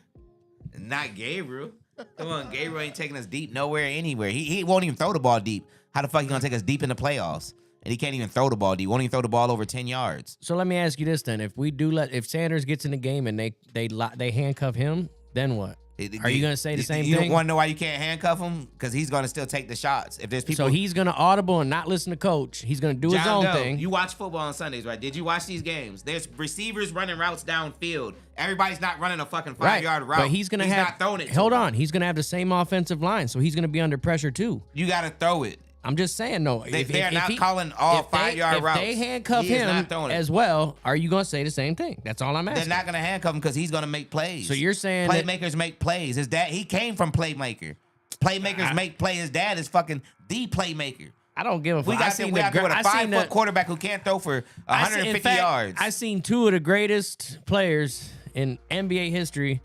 not Gabriel. Come on, Gabriel ain't taking us deep nowhere, anywhere. He won't even throw the ball deep. How the fuck he gonna take us deep in the playoffs? And he can't even throw the ball deep. Won't even throw the ball over 10 yards. So let me ask you this then: if Sanders gets in the game and they handcuff him, then what? Are you gonna say the same You thing? want to know why you can't handcuff him? Because he's gonna still take the shots. If there's people, So he's gonna audible and not listen to coach. He's gonna do his John own Doe, thing. You watch football on Sundays, right? Did you watch these games? There's receivers running routes downfield. Everybody's not running a fucking 5-yard route. But he's gonna have. not throwing it. Hold on, he's gonna have the same offensive line, so he's gonna be under pressure too. You gotta throw it. I'm just saying, no. They're not calling all 5-yard routes. If they handcuff He is him not throwing it. as well, are you gonna say the same thing? That's all I'm asking. They're not gonna handcuff him because he's gonna make plays. So you're saying that- playmakers make plays. His dad, he came from playmaker. Playmakers make play. His dad is fucking the playmaker. I don't give a fuck. We got seen we out there with a I seen 5-foot quarterback who can't throw for I seen- 150 in fact, yards. I seen 2 of the greatest players in NBA history,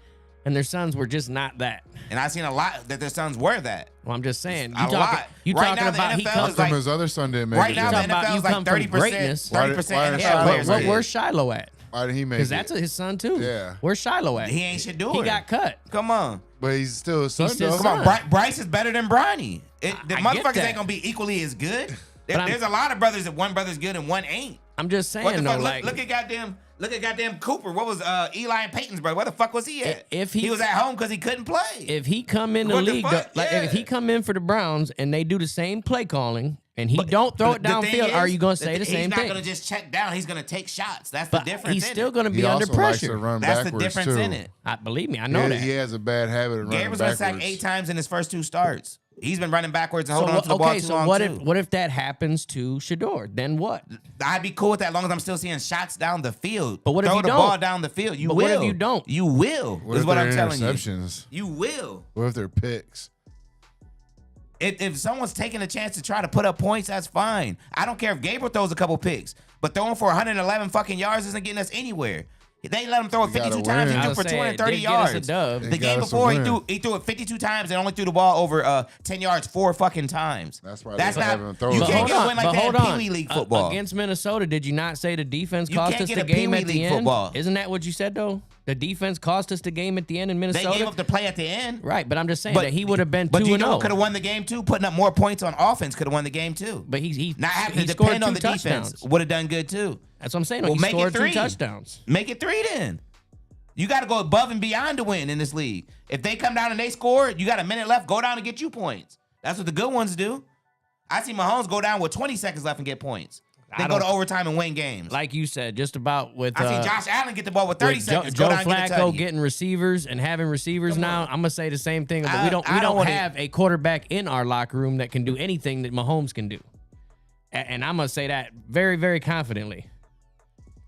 and their sons were just not that. And I seen a lot that their sons were that. Well, I'm just saying. A lot. You Right talking now, the about he NFL comes is How like- come his other son didn't make Right it? now, yet? the talking about NFL you is like come from 30%. greatness. 30% Why- why NFL is Yeah, Shiloh players. make right it? here. where's Shiloh at? Why did he make Because it? that's his son too. Yeah. Where's Shiloh at? He ain't Shador. He got cut. Come on. But he's still his son, He's still though. his Come on, son. Bryce is better than Bronny. The I get motherfuckers that. ain't gonna be equally as good. But I'm- There's a lot of brothers that one brother's good and one ain't. I'm just saying, What the though, fuck? like, Look at goddamn Cooper. What was Eli and Peyton's brother? Where the fuck was he at? If he- was at home because he couldn't play. if he come in the What the league, fuck? like Yeah. if he come in for the Browns and they do the same play calling and he don't throw it The thing downfield, are is, you gonna say the same He's thing? not gonna just check down. He's gonna take shots. That's But the difference. he's in still it. gonna be He under also likes to pressure. run That's the backwards, difference too. in it. Believe me, I know that. He has a bad habit of running Gabriel's been backwards. sacked 8 times in his first 2 starts. He's been running backwards and So holding on to the ball okay, too so long what too. if that happens to Shador? Then what? I'd be cool with that as long as I'm still seeing shots down the field. But what if Throw you the don't? ball down the field. You But will. what if you don't? You will. What is if what they're I'm telling you. interceptions? You will. What if they're picks? If someone's taking a chance to try to put up points, that's fine. I don't care if Gabriel throws a couple picks, but throwing for 111 fucking yards isn't getting us anywhere. They let him throw it You gotta 52 times. He win. threw I for was saying, 230 did get us a yards. dub. The They game got us a before, win. he threw it 52 times and only threw the ball over 10 yards 4 fucking times. That's why That's they not. have him throw You the can't ball. get a win like but that hold in on. Pee Wee League football. Against Minnesota, did you not say the defense You cost can't us get the a Pee game Wee at the League end? football. Isn't that what you said though? The defense cost us the game at the end in They Minnesota. gave up the play at the end. Right, but I'm just saying that he would have been 2-0. But you know what could have won the game too? Putting up more points on offense could have won the game too. But he Not having he to scored depend 2 on the defense touchdowns. would have done good too. That's what I'm saying. Well, He make it scored 2 3. touchdowns. Make it 3 then. You got to go above and beyond to win in this league. If they come down and they score, you got a minute left, go down and get you points. That's what the good ones do. I see Mahomes go down with 20 seconds left and get points. Then go to overtime and win games. Like you said, just about with I see Josh Allen get the ball with 30 with seconds, Joe go down and get a Flacco tutty. getting receivers and having receivers Come now. on. I'm gonna say the same thing, but I we don't don't wanna- have a quarterback in our locker room that can do anything that Mahomes can do. And I'm gonna say that very, very confidently.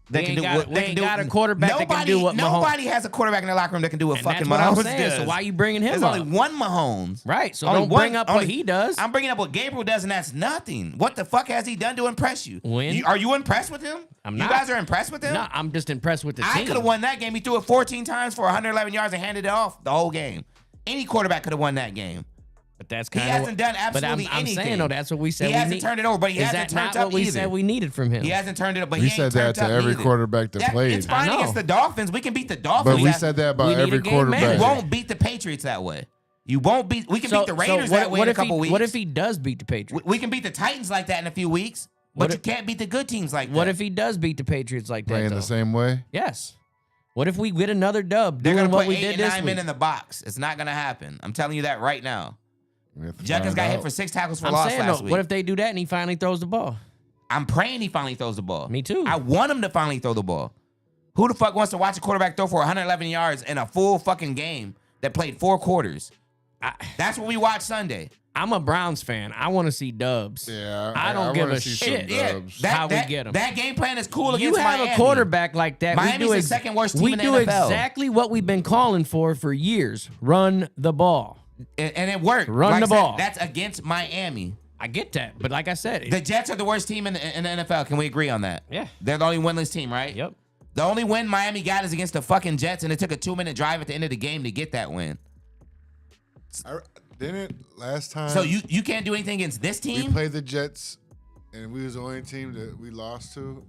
That We can ain't do got- what we they ain't can do. got a quarterback that can do what Mahomes- Nobody has a quarterback in their locker room that can do what And fucking that's what I'm Mahomes saying. does. So why you bringing him There's up? only one Mahomes. Right. So Only don't one- bring up only- what he does. I'm bringing up what Gabriel does, and that's nothing. What the fuck has he done to impress you? Win. Are you impressed with him? I'm You not. guys are impressed with him? No, I'm just impressed with the I team. could have won that game. He threw it 14 times for 111 yards and handed it off the whole game. Any quarterback could have won that game. But that's He kind of hasn't done absolutely but I'm anything. saying though, that's what we said. He we hasn't need. turned it over, but he Is hasn't that turned not up what we either. said we needed from him? He hasn't turned it up, but We he ain't said that turned to up every either. quarterback that played. It's fine I know. against the Dolphins. We can beat the But Dolphins. we said that about We need a every game quarterback. You manager. won't beat the Patriots that way. You won't beat. We can beat the Raiders that way in a couple weeks. What if he does beat the Patriots? We can beat the Titans like that in a few weeks, but you can't beat the good teams like that. What if he does beat the Patriots like that? Playing though? the same way? Yes. What if we get another dub They're doing gonna what put we 8 did and this 9 week? men in the box. It's not gonna happen. I'm telling you that right now. Judkins Find got hit out. for 6 tackles for I'm loss saying, last though, week. what if they do that and he finally throws the ball? I'm praying he finally throws the ball. Me too. I want him to finally throw the ball. Who the fuck wants to watch a quarterback throw for 111 yards in a full fucking game that played 4 quarters? That's what we watched Sunday. I'm a Browns fan. I want to see dubs. Yeah, I don't give wanna a see some shit. dubs. How we get 'em. That game plan is cool You against have Miami. a quarterback like that. Miami's we do the second worst team we in the do NFL. exactly what we've been calling for years. Run the ball. And it worked. Run Like the I said, ball. That's against Miami. I get that, but like I said, The Jets are the worst team in the NFL. Can we agree on that? Yeah. They're the only winless team, right? Yep. The only win Miami got is against the fucking Jets, and it took a 2-minute drive at the end of the game to get that win. Didn't last time? So you can't do anything against this we team? played the Jets, and we was the only team that we lost to.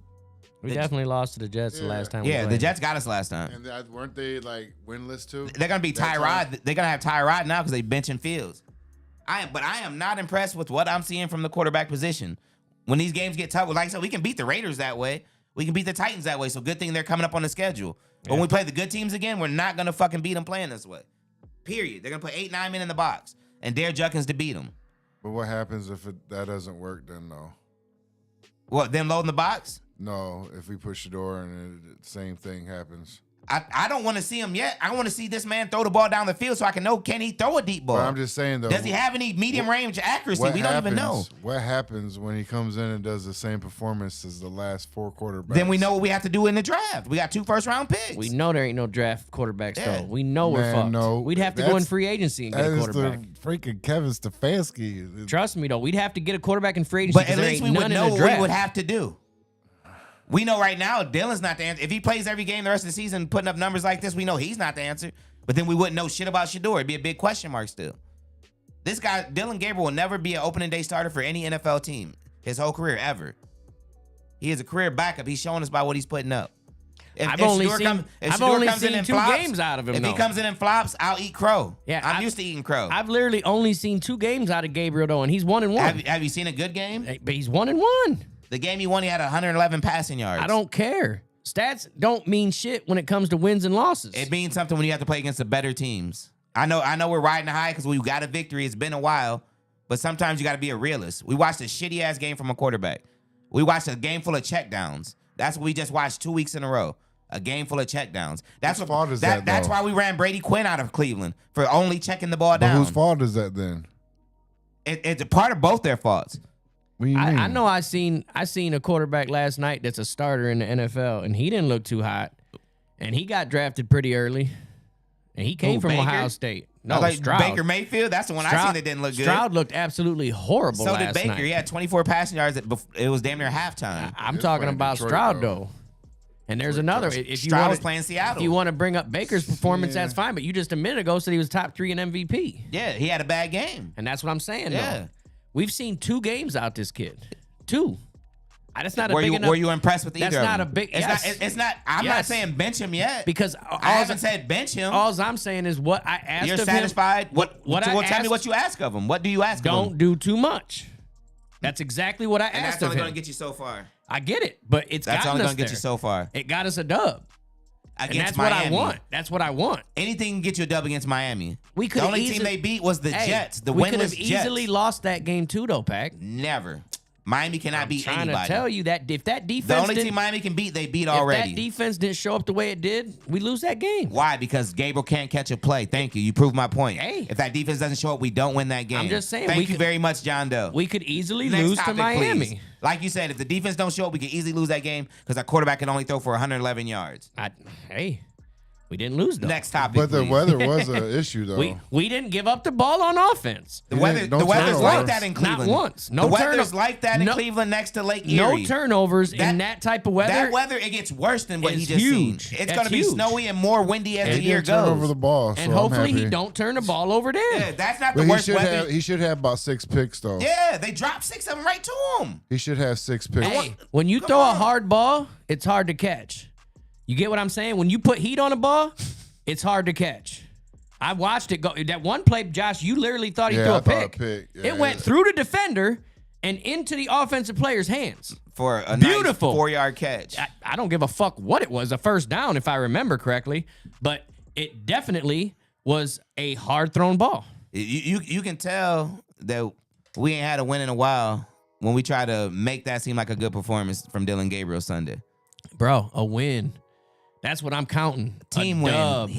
We definitely lost to the Jets the Yeah. last time. we Yeah, the played. Jets got us last time. And weren't they like winless too? They're gonna be That Tyrod. time? They're gonna have Tyrod now because they benching Fields. But I am not impressed with what I'm seeing from the quarterback position. When these games get tough, like I said, we can beat the Raiders that way. We can beat the Titans that way. So good thing they're coming up on the schedule. But when we play the good teams again, we're not gonna fucking beat them playing this way. Period. They're gonna put 8, 9 men in the box and dare Judkins to beat them. But what happens if that doesn't work? Then though, What? Them loading the box? no. If we push the door and the same thing happens. I don't want to see him yet. I want to see this man throw the ball down the field so I can know, can he throw a deep ball? But I'm just saying though. Does he have any medium range accuracy? What We don't even know. happens- What happens when he comes in and does the same performance as the last 4 quarterbacks? Then we know what we have to do in the draft. We got 2 first-round picks. We know there ain't no draft quarterbacks Yeah. though. We know we're Man, fucked. no. We'd have to go in That's- free agency and That get a is quarterback. the freaking Kevin Stefanski. Trust me though, we'd have to get a quarterback in free agency. But 'cause at there least ain't we would none in know the what draft. we would have to do. We know right now Dylan's not the answer. If he plays every game the rest of the season putting up numbers like this, we know he's not the answer. But then we wouldn't know shit about Shador. It'd be a big question mark still. This guy, Dylan Gabriel, will never be an opening day starter for any NFL team his whole career, ever. He is a career backup. He's showing us by what he's putting up. If I've only Shador seen- if I've Shador only comes in seen and 2 flops, games out of him, If he though. comes in and flops, I'll eat crow. Yeah, I'm used to eating crow. I've literally only seen 2 games out of Gabriel though, and he's 1-1. Have you seen a good game? Hey, but he's 1-1. The game he won, he had 111 passing yards. I don't care. Stats don't mean shit when it comes to wins and losses. It means something when you have to play against the better teams. I know we're riding high because we got a victory. It's been a while, but sometimes you got to be a realist. We watched a shitty ass game from a quarterback. We watched a game full of checkdowns. That's what we just watched 2 weeks in a row. A game full of checkdowns. That's Whose what fault is that, That's though? why we ran Brady Quinn out of Cleveland for only checking the ball But down. whose fault is that then? It's a part of both their faults. What do you mean? I know I seen a quarterback last night that's a starter in the NFL, and he didn't look too hot. And he got drafted pretty early. And he came Who, from Baker? Ohio State. No, No, like Stroud. Baker Mayfield. That's the one I seen that didn't look good. Stroud looked absolutely horrible So last did Baker. night. He had 24 passing yards. It was damn near halftime. I'm He's talking playing about Detroit, Stroud though. though. And there's another. If you Stroud want was playing Seattle. If you want to bring up Baker's performance, Yeah. that's fine. But you just a minute ago said he was top 3 in MVP, Yeah, he had a bad game. and that's what I'm saying. Yeah. Though. We've seen 2 games out this kid. 2. That's not a Were big you enough. were you impressed with either? That's of not them? a big- It's yes. not. It's not. I'm not Yes. saying bench him yet because I haven't said bench him. All I'm saying is what I asked You're of satisfied. him. What? I Tell me asked- what you ask of him. What do you ask of Don't him? do too much. That's exactly what I And asked that's of only him. going to get you so far. I get it, but it's That's gotten only us going to get there. you so far. It got us a dub, and Against that's what I Miami. want. That's what I want. Anything can get you a dub against Miami. We could The only easily- team they beat was the Hey, Jets. The we could winless have easily Jets. lost that game too, though, Pac. Never. Miami cannot beat Trying anybody. to tell you that if that defense The only didn't, team Miami can beat, they beat if already. that defense didn't show up the way it did, we lose that game. Why? Because Gabriel can't catch a play. Thank you. You proved my point. Hey. If that defense doesn't show up, we don't win that game. I'm just saying, Thank we you could- very much, John Doe. We could easily Next lose to topic, Miami. please. Like you said, if the defense don't show up, we can easily lose that game because our quarterback can only throw for 111 yards. Hey, we didn't lose though. Next topic, But the please. weather was an issue though. We didn't give up the ball on offense. The He weather, didn't- no the weather's turnovers. like that in Not Cleveland. once. No the weather's turno- like that in no- Cleveland next to Lake No Erie. turnovers in that type of weather. That weather, it gets worse than what he is just huge. seen. It's That's going to be huge. snowy and more windy as He the year didn't turn goes. over the ball, so and I'm hopefully he happy. don't turn the ball over there. Yeah, that's not But the he worst should weather. have. He should have about 6 picks though. Yeah, they dropped 6 of them right to him. He should have 6 picks. Hey, when you Come throw a on. hard ball, it's hard to catch. You get what I'm saying? When you put heat on a ball, it's hard to catch. I watched it go. That one play, Josh, you literally thought he Yeah, threw I a thought pick. Yeah, It went through the defender and into the offensive player's hands. For a Beautiful. nice 4-yard catch. I don't give a fuck what it was, a first down, if I remember correctly, but it definitely was a hard thrown ball. You can tell that we ain't had a win in a while when we try to make that seem like a good performance from Dylan Gabriel Sunday. Bro, a win. That's what I'm counting. Team a win. dub.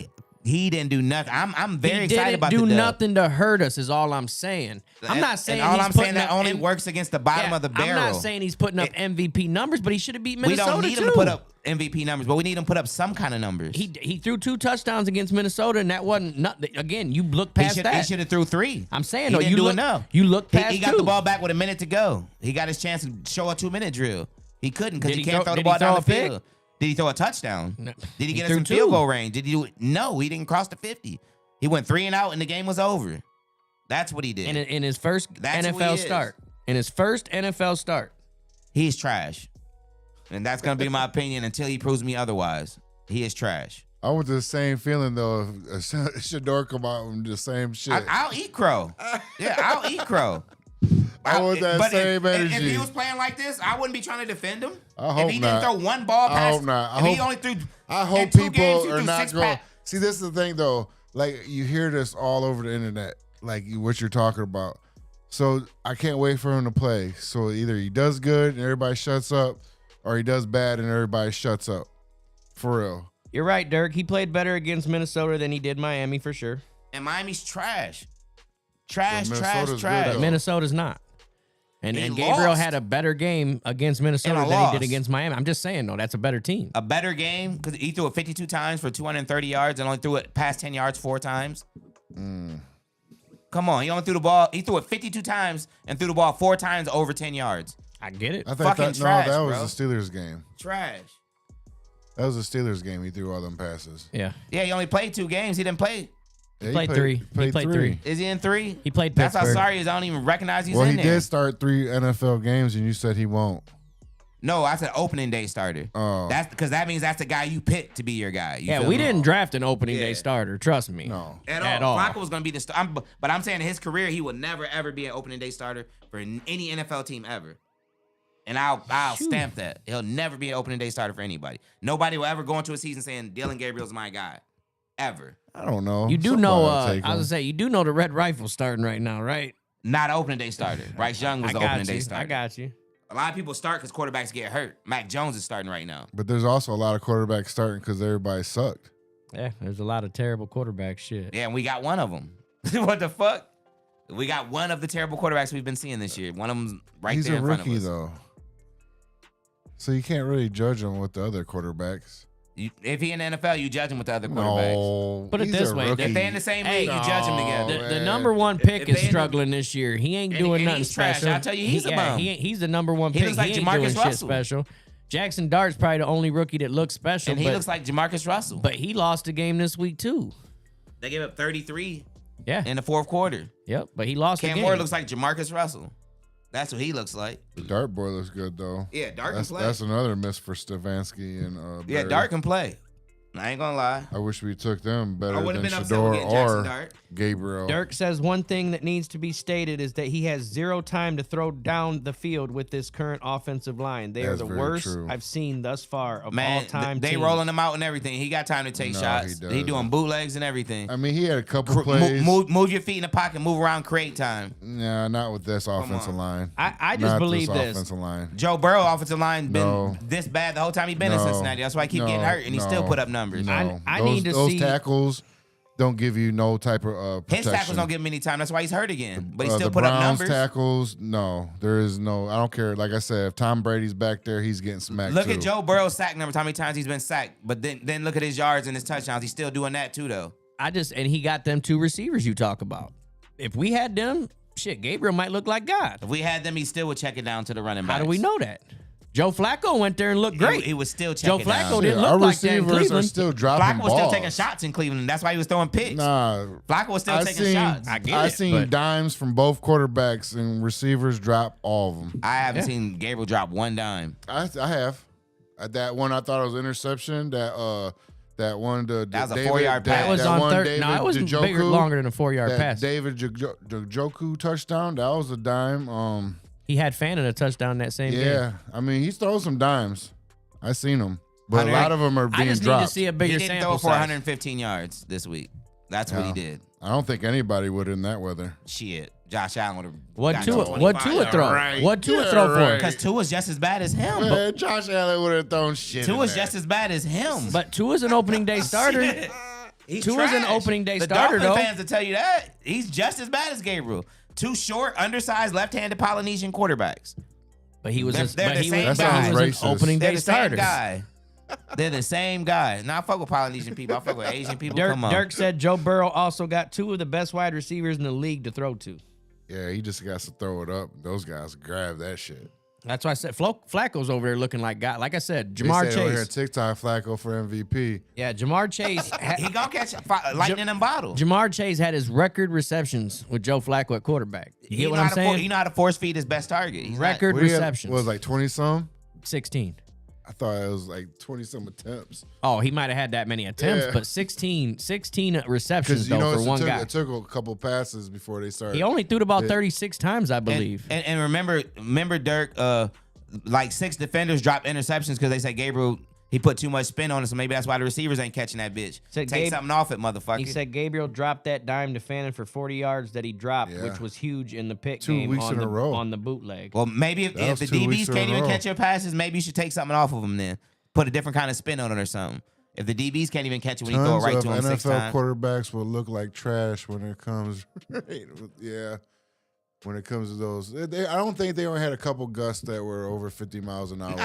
He didn't do nothing. I'm very excited about He the didn't do dub. nothing to hurt us is all I'm saying. I'm not saying and all he's I'm saying putting that up only M- works against the bottom Yeah, of the barrel. I'm not saying he's putting up MVP numbers, but he should have beat we Minnesota don't need too. him to put up MVP numbers, but we need him to put up some kind of numbers. He threw 2 touchdowns against Minnesota, and that wasn't nothing. Again, you look past that. He should have threw 3. I'm saying He though, didn't you do look enough. You look past He got 2. the ball back with a minute to go. He got his chance to show a 2-minute drill. He couldn't because Did he he can't throw- throw the did he ball throw down a the pick? field. Did he throw a touchdown? No. Did he He get us threw in field 2. goal range? Did he do it? No, he didn't cross the 50. He went 3 and out, and the game was over. That's what he did. in his first That's who he NFL is. start. In his first NFL start. He's trash. And that's going to be my opinion until he proves me otherwise. He is trash. I want the same feeling though. If Shador come out and the same shit. I'll eat Crow. Yeah, I'll eat Crow. I want that But same if energy. he was playing like this, I wouldn't be trying to defend him. I hope if he not. didn't throw one ball I past, hope not. If he only threw, I in hope 2 people games, he are threw not 6 going. pa- See, this is the thing though. Like you hear this all over the internet, like what you're talking about. So I can't wait for him to play. So either he does good and everybody shuts up, or he does bad and everybody shuts up. For real. You're right, Dirk. He played better against Minnesota than he did Miami for sure. And Miami's trash. Trash, But trash, Minnesota's trash. good, But though. Minnesota's not. And He Gabriel lost. had a better game against Minnesota And a than he loss. did against Miami. I'm just saying, though, that's a better team. A better game because he threw it 52 times for 230 yards and only threw it past 10 yards 4 times. Come on, he only threw the ball. He threw it 52 times and threw the ball 4 times over 10 yards. I get it. I think Fucking that, trash, no, that bro. was the Steelers game. Trash. That was the Steelers game. He threw all them passes. Yeah. Yeah, he only played 2 games. He didn't play. Yeah, played 3. He played 3. Is he in 3? He played That's how Pittsburgh. sorry he is. I don't even recognize he's Well, in he there. did start 3 NFL games, and you said he won't. No, I said opening day starter. Oh. That's because that means that's the guy you picked to be your guy. You Yeah, feel we me? didn't draft an opening Yeah. day starter. Trust me. No. At all. Flacco was going to be the starter. But I'm saying in his career, he would never, ever be an opening day starter for any NFL team ever. And I'll stamp that. He'll never be an opening day starter for anybody. Nobody will ever go into a season saying Dylan Gabriel's my guy. Ever. I don't know. You do Somebody know, will I take was going him. to say, you do know the Red Rifle starting right now, right? Not an opening day starter. Bryce Young was I the got opening you. day starter. I got you. A lot of people start because quarterbacks get hurt. Mac Jones is starting right now. But there's also a lot of quarterbacks starting because everybody sucked. Yeah, there's a lot of terrible quarterback shit. Yeah, and we got one of them. What the fuck? We got one of the terrible quarterbacks we've been seeing this year. One of them's right He's there a in front of rookie, us. though. So you can't really judge him with the other quarterbacks. If he in the NFL, you judge him with the other quarterbacks. No. Put it he's this a way, rookie. If they in the same league, you judge them together. The man. number 1 pick if is they in the- struggling this year. He ain't And- doing and nothing he's trash. special. I'll tell you, he's a bum. He's the number 1 He pick. looks like he ain't Jamarcus doing shit Russell. special. Jackson Dart's probably the only rookie that looks special. And he but, looks like Jamarcus Russell. but he lost a game this week too. They gave up 33 Yeah. in the 4th quarter. Yep. But he lost a Cam game. Ward looks like Jamarcus Russell. That's what he looks like. The Dart boy looks good, though. Yeah, Dart can That's, play. that's another miss for Stefanski and Yeah, Barry. Dart can play. I ain't gonna lie. I wish we took them I better would than have been upset with Shador getting Jackson or Dart. Gabriel. Dirk says one thing that needs to be stated is that he has 0 time to throw down the field with this current offensive line. They That's are the very worst true. I've seen thus far of all Man, time. they teams. rolling him out and everything. He got time to take No, shots. he He doesn't. doing bootlegs and everything. I mean, he had a couple plays. Move your feet in the pocket, move around, create time. Nah, not with this offensive on. line. I just Not believe this this. offensive line. Joe Burrow offensive line been No. this bad the whole time he been in No. Cincinnati. That's why he keep No, getting hurt, and he still no, put up numbers. No. I those, need to those see- tackles don't give you no type of His protection. tackles don't give him any time. That's why he's hurt again. But he still the put up Browns numbers. tackles, no, there is no. I don't care. Like I said, if Tom Brady's back there, he's getting smacked. Look too. at Joe Burrow's sack numbers. How many times he's been sacked? But then look at his yards and his touchdowns. He's still doing that too, though. And he got them 2 receivers you talk about. If we had them, shit, Gabriel might look like God. If we had them, he still would check it down to the running backs. How do we know that? Joe Flacco went there and looked great. He would still check Joe it Flacco down. didn't Our look like that in receivers are Cleveland. still dropping Flacco was balls. still taking shots in Cleveland. That's why he was throwing picks. Nah, Flacco was still taking shots. I get I it, seen but- dimes from both quarterbacks and receivers drop all of them. I haven't seen Gabriel drop one dime. I have. That one I thought it was interception. That That one, That was a 4-yard pass. That was on third. No, it was Njoku, bigger, longer than a 4-yard that pass. David Njoku touchdown. That was a dime. He had Fannin a touchdown that same game. Yeah, I mean, he's throwing some dimes. I seen him, but a lot of them are I being just dropped. need to see a He bigger didn't sample throw for size. 115 yards this week. That's what he did. I don't think anybody would in that weather. Shit. Josh Allen would have. What Tua throw? Right. What Tua Yeah, throw for? right. Because Tua's just as bad as him. Man, Josh Allen would have thrown shit. Tua's in there. just as bad as him. But Tua's an opening day starter. Shit. He's Tua's an trash. opening day the starter, Dolphin though. fans will tell you that. He's just as bad as Gabriel. Two short, undersized, left-handed Polynesian quarterbacks. But he was They're the same an guy. opening They're day the same starter. guy. They're the same guy. Now I fuck with Polynesian people. I fuck with Asian people. Come on. Dirk said Joe Burrow also got 2 of the best wide receivers in the league to throw to. Yeah, he just got to throw it up. Those guys grab that shit. That's why I said Flacco's over there looking like God. Like I said, They Jamar say over here Chase. TikTok Flacco for MVP. Yeah, Jamar Chase. He gonna catch lightning in bottle. Jamar Chase had his record receptions with Joe Flacco at quarterback. You get what I'm saying? He know how to force feed his best target. He's Record What he had- receptions. was like 20 some. 16. I thought it was like 20 some attempts. Oh, he might have had that many attempts, Yeah. but 16 receptions Because you though know for one guy. it took a couple passes before they started. He only threw the ball Yeah. 36 times, I believe. And remember Dirk. Like 6 defenders dropped interceptions because they said Gabriel he put too much spin on it, so maybe that's why the receivers ain't catching that bitch. Said Take Gabe- something off it, motherfucker. He said Gabriel dropped that dime to Fannin for 40 yards that he dropped, Yeah. which was huge in the pick 2 game weeks on in a row. on the bootleg. Well, maybe if That was the 2 weeks DBs in a can't even row. catch your passes, maybe you should take something off of them then. Put a different kind of spin on it or something. If the DBs can't even catch it when you throw it Tons right of to them 6 NFL times. quarterbacks will look like trash when it comes. Yeah, when it comes to those, I don't think they only had a couple gusts that were over 50 miles an hour.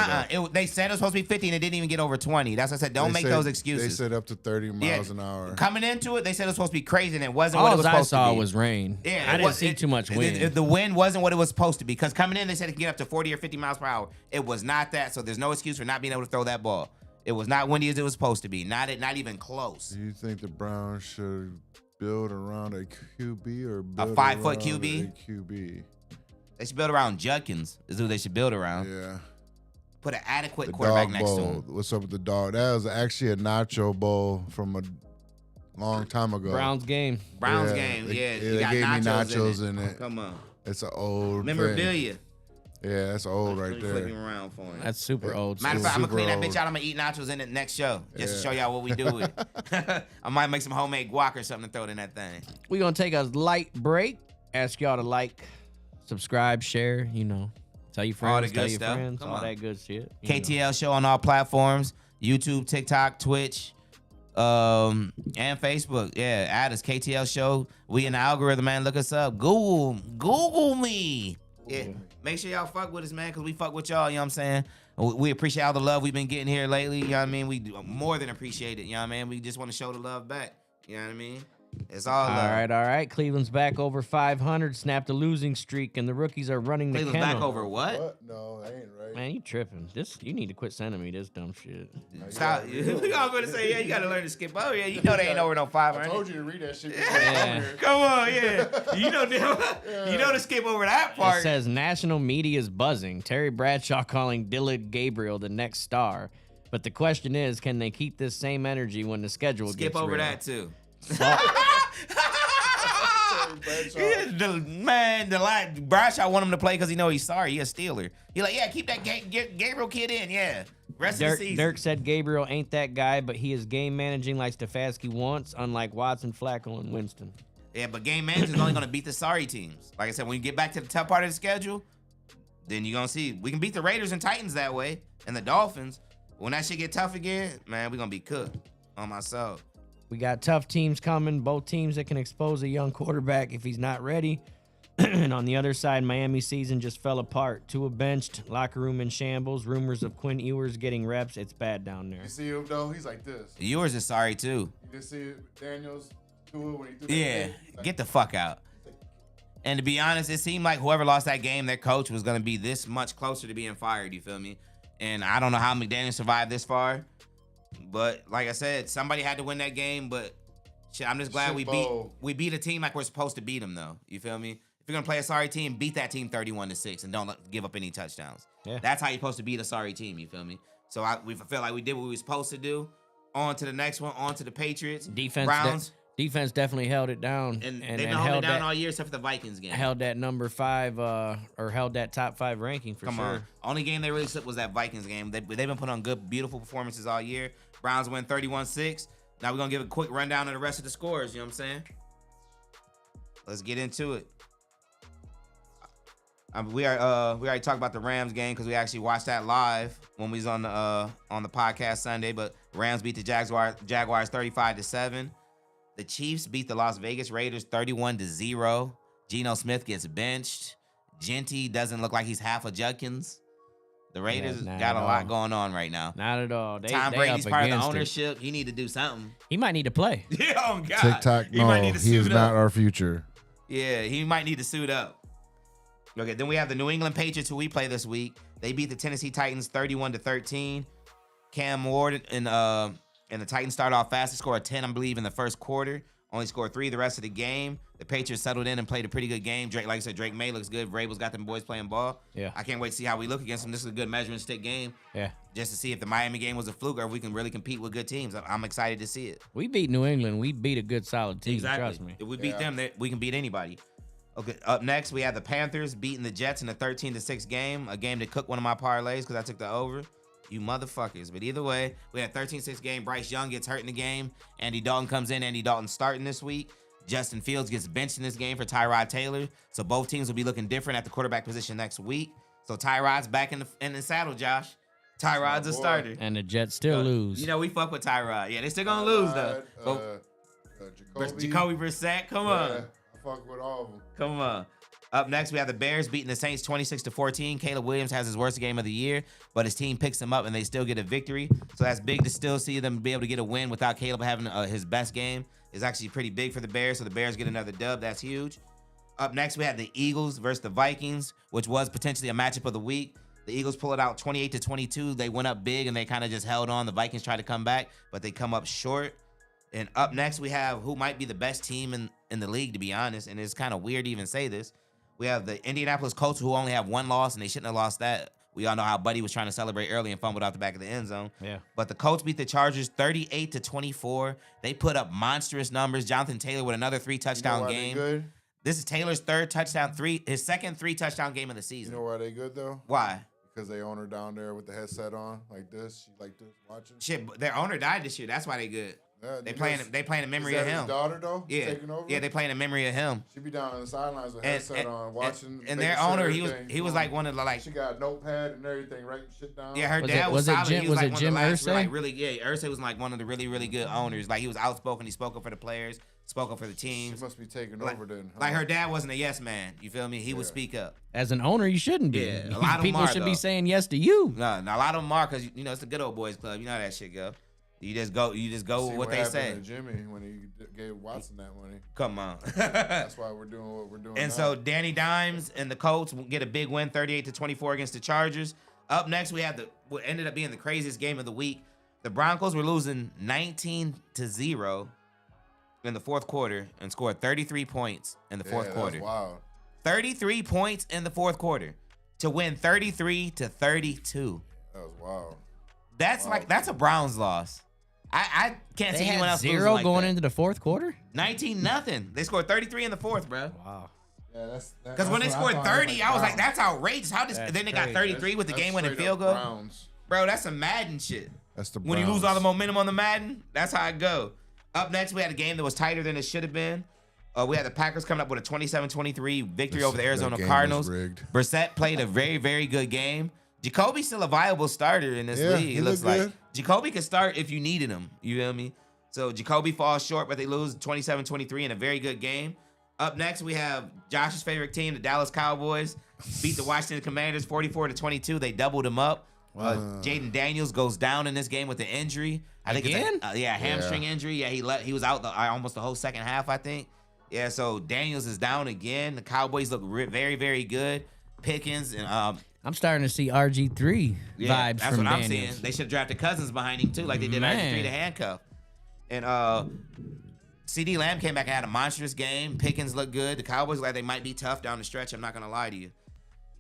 They said it was supposed to be 50 and it didn't even get over 20. That's what I said. Don't make those excuses. They said up to 30 miles an hour. Coming into it, they said it was supposed to be crazy and it wasn't All what it was I supposed to be. saw was rain. Yeah, I didn't see too much wind. The wind wasn't what it was supposed to be. Because coming in, they said it could get up to 40 or 50 miles per hour. It was not that. So there's no excuse for not being able to throw that ball. It was not windy as it was supposed to be. Not even close. Do you think the Browns should build around a QB or build 5-foot around QB? A QB. They should build around Judkins. Is who they should build around. Yeah. Put an adequate The quarterback dog next bowl. to him. What's up with the dog? That was actually a nacho bowl from a long time ago. Browns game. Browns Yeah, game. they- Yeah, yeah, you they got gave me nachos, nachos in it. Come on. It's an old thing. Memorabilia. Yeah, that's old right Flip him there. around for him. That's super old. Matter of fact, I'm gonna super clean that old. bitch out. I'm gonna eat nachos in it next show just to Yeah. show y'all what we do with it. I might make some homemade guac or something to throw it in that thing. We're going to take a light break. Ask y'all to like, subscribe, share, tell your All the friends, tell good your stuff. friends, Come all on. that good shit. KTL Show on all platforms: YouTube, TikTok, Twitch, and Facebook. Yeah, add us KTL Show. We in the algorithm, man. Look us up. Google me. Yeah, make sure y'all fuck with us, man, because we fuck with y'all. You know what I'm saying? We appreciate all the love we've been getting here lately. You know what I mean? We more than appreciate it. You know what I mean? We just want to show the love back. You know what I mean? It's all love. All right. Cleveland's back over 500, snapped a losing streak, and the rookies are running the Cleveland's kennel. back over what? What? No, that ain't right. Man, you tripping. You need to quit sending me this dumb shit. Stop. I was going to say, yeah, you got to learn to skip. Oh, yeah, you know they ain't over no 500. I told you to read that shit. Yeah. Come on, yeah. You know to skip over that It part. says national media is buzzing. Terry Bradshaw calling Dylan Gabriel the next star. But the question is, can they keep this same energy when the schedule Skip gets over real? that too. Bradshaw want him to play because he know he's sorry. He a Steeler. He like, yeah, keep that Gabriel kid in. Yeah, rest of the season. Dirk said Gabriel ain't that guy, but he is game managing like Stefanski wants, unlike Watson, Flacco, and Winston. Yeah, but game manager is only gonna beat the sorry teams. Like I said, when you get back to the tough part of the schedule, then you're gonna see we can beat the Raiders and Titans that way, and the Dolphins. When that shit get tough again, man, we gonna be cooked on my soul. We got tough teams coming, both teams that can expose a young quarterback if he's not ready. And on the other side, Miami season just fell apart. Tua benched, locker room in shambles, rumors of Quinn Ewers getting reps. It's bad down there. You see him though? He's like this. Yours is sorry too. You just see Daniels do it when he threw that Yeah, thing? He's like, get the fuck out. And to be honest, it seemed like whoever lost that game, their coach was gonna be this much closer to being fired. You feel me? And I don't know how McDaniel survived this far, but like I said, somebody had to win that game. But shit, I'm just glad Shit, we beat a team like we're supposed to beat them, though. You feel me? If you're gonna play a sorry team, beat that team 31-6 and don't give up any touchdowns. Yeah. That's how you're supposed to beat a sorry team. You feel me? So we felt like we did what we were supposed to do, On to the next one. On to the Patriots. Browns. Defense definitely held it down. And they've been holding it down all year except for the Vikings game. Held that number 5 or held that top 5 ranking for sure. Come on. Only game they really slipped was that Vikings game. They've been putting on good, beautiful performances all year. Browns win 31-6. Now we're going to give a quick rundown of the rest of the scores. You know what I'm saying? Let's get into it. We already talked about the Rams game because we actually watched that live when we was on the podcast Sunday. But Rams beat the Jaguars 35-7. The Chiefs beat the Las Vegas Raiders 31-0. Geno Smith gets benched. Genty doesn't look like he's half a Judkins. The Raiders got a lot going on right now. Not at all. Tom Brady's part of the ownership. He need to do something. He might need to play. Yeah, oh God. TikTok, no, he is not our future. Yeah, he might need to suit up. Okay, then we have the New England Patriots, who we play this week. They beat the Tennessee Titans 31-13. Cam Ward and the Titans started off fast. They scored 10, I believe, in the first quarter. Only scored 3 the rest of the game. The Patriots settled in and played a pretty good game. Drake, like I said, Drake May looks good. Vrabel's got them boys playing ball. Yeah. I can't wait to see how we look against them. This is a good measuring stick game. Yeah. Just to see if the Miami game was a fluke or if we can really compete with good teams. I'm excited to see it. We beat New England. We beat a good, solid team. Exactly. Trust me. If we beat them, we can beat anybody. Okay, up next, we have the Panthers beating the Jets in a 13-6 game. A game that cooked one of my parlays because I took the over. You motherfuckers. But either way, we had a 13-6 game. Bryce Young gets hurt in the game. Andy Dalton comes in. Andy Dalton starting this week. Justin Fields gets benched in this game for Tyrod Taylor. So both teams will be looking different at the quarterback position next week. So Tyrod's back in the saddle, Josh. Tyrod's a starter. And the Jets still lose. You know, we fuck with Tyrod. Yeah, they still gonna lose, though. Jacoby Brissett, come on. I fuck with all of them. Come on. Up next, we have the Bears beating the Saints 26-14. Caleb Williams has his worst game of the year, but his team picks him up and they still get a victory. So that's big to still see them be able to get a win without Caleb having his best game. Is actually pretty big for the Bears. So the Bears get another dub. That's huge. Up next, we have the Eagles versus the Vikings, which was potentially a matchup of the week. The Eagles pull it out 28-22. They went up big and they kind of just held on. The Vikings tried to come back, but they come up short. And up next, we have who might be the best team in the league, to be honest. And it's kind of weird to even say this. We have the Indianapolis Colts, who only have one loss, and they shouldn't have lost that. We all know how Buddy was trying to celebrate early and fumbled out the back of the end zone. Yeah. But the Colts beat the Chargers 38-24. They put up monstrous numbers. Jonathan Taylor with another 3-touchdown game. Good? This is Taylor's his second 3-touchdown game of the season. You know why they good though? Why? Because they own her down there with the headset on, like this. She like this, watching. Shit, their owner died this year. That's why they good. Yeah, They playing in memory is of that him. His daughter though, Yeah, taking over. yeah, they playing in memory of him. She be down on the sidelines with headset on, watching. And their owner, he was like one of the like. She got a notepad and everything, writing shit down. Yeah, her dad was solid. He was like one of the last, Irsay? like really, yeah. Irsay was like one of the really, really good owners. Like he was outspoken. He spoke up for the players, spoke up for the teams. She must be taking like, over then. Like her dad wasn't a yes man. You feel me? He would speak up. As an owner, you shouldn't be. Yeah, a lot of people them are, should though. be saying yes to you. No, a lot of them are because you know it's the good old boys club. You know how that shit go. You just go with what they say. To Jimmy when he gave Watson that money. Come on. That's why we're doing what we're doing. And now. so Danny Dimes and the Colts get a big win, 38-24 against the Chargers. Up next, we have what ended up being the craziest game of the week. The Broncos were losing 19-0 in the fourth quarter and scored 33 points in the fourth quarter. That's wild. 33 points in the fourth quarter to win 33-32. That was wild. That's a Browns loss. I can't They see anyone had else 0 losing like going that. into the fourth quarter. 19-0. They scored 33 in the fourth, bro. Wow. Yeah, Because when they scored 30, I was like, that's outrageous. How then they got 33 with the game-winning field goal? Browns. Bro, that's some Madden shit. That's the Browns. When you lose all the momentum on the Madden, that's how it go. Up next, we had a game that was tighter than it should have been. We had the Packers coming up with a 27-23 victory over the Arizona Cardinals. Brissett played a very, very good game. Jacoby's still a viable starter in this league. It looks like Jacoby could start if you needed him. You feel me? So Jacoby falls short, but they lose 27-23 in a very good game. Up next, we have Josh's favorite team, the Dallas Cowboys, beat the Washington Commanders 44-22. They doubled them up. Jaden Daniels goes down in this game with an injury. I think Again? it's a hamstring injury. Yeah, he was out almost the whole second half, I think. Yeah, so Daniels is down again. The Cowboys look very, very good. Pickens and I'm starting to see RG3 vibes that's from what I'm Daniels. seeing. They should have drafted Cousins behind him too, like they did RG3 to handcuff. And CD Lamb came back and had a monstrous game. Pickens looked good. The Cowboys look like they might be tough down the stretch. I'm not gonna lie to you.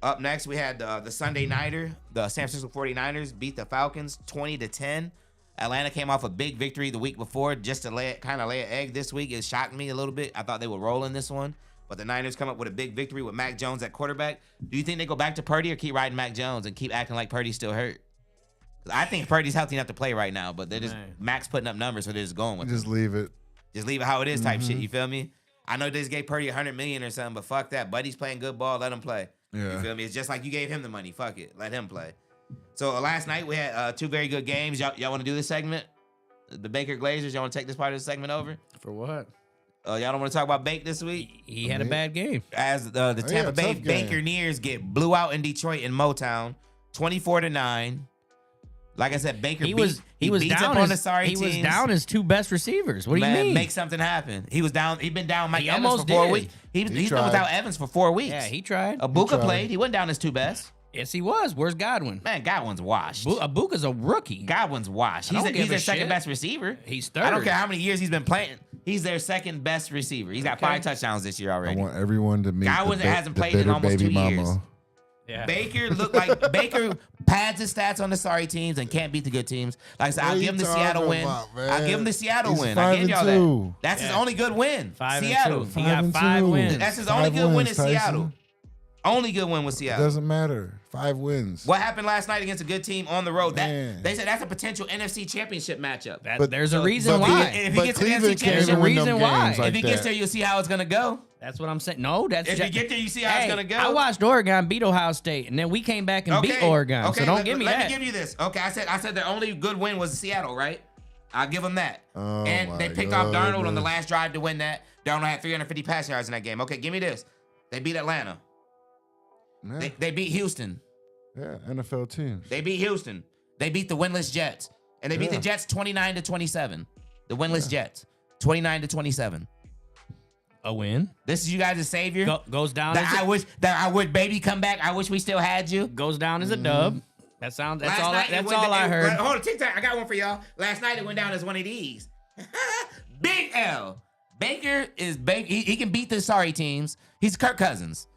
Up next, we had the Sunday nighter. The San Francisco 49ers beat the Falcons 20-10. Atlanta came off a big victory the week before just to lay an egg this week. It shocked me a little bit. I thought they would roll in this one. But the Niners come up with a big victory with Mac Jones at quarterback. Do you think they go back to Purdy or keep riding Mac Jones and keep acting like Purdy's still hurt? I think Purdy's healthy enough to play right now, but they're just Mac's putting up numbers, so they're just going with Just it. leave it. Just leave it how it is type shit. You feel me? I know they just gave Purdy $100 million or something, but fuck that. Buddy's playing good ball. Let him play. Yeah. You feel me? It's just like you gave him the money. Fuck it. Let him play. So last night we had 2 very good games. Y'all want to do this segment? The Baker Glazers. Y'all want to take this part of the segment over? For what? Y'all don't want to talk about Bake this week? He had a bad game. As the Tampa Bay tough game. Bakerneers get blew out in Detroit in Motown, 24-9. Like I said, Baker He was beats down up on the his, sorry he teams. was down his 2 best receivers. What do you mean? Make something happen. He was down. He'd been down Mike He Evans almost for 4 did. weeks. He's been tried. without Evans for 4 weeks. Yeah, he tried. Abuka tried. played. He went down his 2 best. Yes, he was. Where's Godwin? Man, Godwin's washed. Abuka's a rookie. Godwin's washed. I don't He's give their a second shit. best receiver. He's third. I don't care how many years he's been playing. He's their second best receiver. He's got Okay. 5 touchdowns this year I already. want everyone to meet Godwin the hasn't the played in bitter almost baby 2 mama. years. Yeah. Baker looked like Baker pads his stats on the sorry teams and can't beat the good teams. Like I said, What I'll you give him the talking Seattle win. about, man? I'll give him the Seattle He's win. I gave y'all 5-2. that. That's his Yeah. only good win. 5-2. Seattle. He got 5 5-2. wins. That's his only 5 good win wins, in Tyson. Seattle. Only good win with It Seattle. doesn't matter. 5 wins. What happened last night against a good team on the road? Man. They said that's a potential NFC championship matchup. But- There's a so- reason but why. if he gets to the NFC Cleveland can't championship, even win them reason why. games like if he gets that. there, you'll see how it's gonna go. That's what I'm saying. No, that's If just, you get there, you see how it's gonna go. I watched Oregon beat Ohio State, and then we came back and beat Oregon. Okay, so don't give me let that. me give you this. Okay, I said their only good win was Seattle, right? I'll give them that. Oh, and my they picked off Darnold on the goodness. last drive to win that. Darnold had 350 pass yards in that game. Okay, give me this. They beat Atlanta. Yeah, They beat Houston. yeah, NFL teams. They beat Houston. They beat the winless Jets. And they beat the Yeah. Jets 29-27. The winless Jets. 29-27. A win This is you guys' savior. goes down. As That I would baby come back. I wish we still had you. goes down as a dub. That sounds. That's Last all. night it That's went all down- I heard. Hold on, TikTok. I got one for y'all. Last night it went down as one of these. Big L. Baker is Baker. He can beat the sorry teams. He's Kirk Cousins.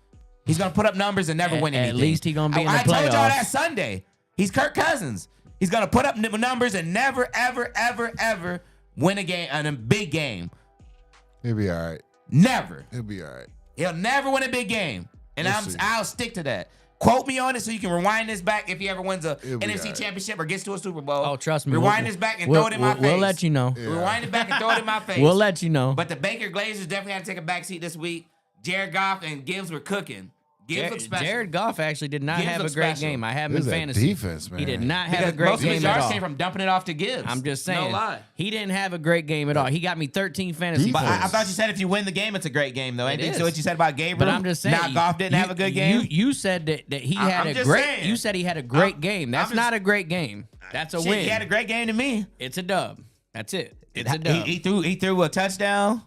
He's gonna put up numbers and never win At anything. least he gonna be in the I told y'all playoffs. that Sunday. He's Kirk Cousins. He's gonna put up numbers and never, ever, ever, ever win a game, a big game. He'll be all right. Never. He'll be all right. He'll never win a big game, and We'll see. I'll stick to that. Quote me on it so you can rewind this back if he ever wins a He'll be NFC all right. championship or gets to a Super Bowl. Oh, trust me. Rewind this back and we'll, throw it in my face. We'll let you know. Yeah. Rewind it back and throw it in my face. We'll let you know. But the Baker Glazers definitely had to take a back seat this week. Jared Goff and Gibbs were cooking. Gibbs looked special. Jared Goff actually did not Gibbs have a looked great special. game. I have him This in is that fantasy. defense, man. He did not have Because a great most of his game at yards all. came from dumping it off to Gibbs. I'm just saying. No lie. He didn't have a great game at all. He got me 13 fantasy But points. I thought you said if you win the game, it's a great game, though. It Ain't is. So what you said about Gabriel? But I'm just saying. Now Goff didn't have a good game. You said that he I'm had a just great. saying. You said he had a great game. That's I'm just- not a great game. That's a Shit, win. He had a great game to me. It's a dub. That's it. It's a dub. He threw a touchdown.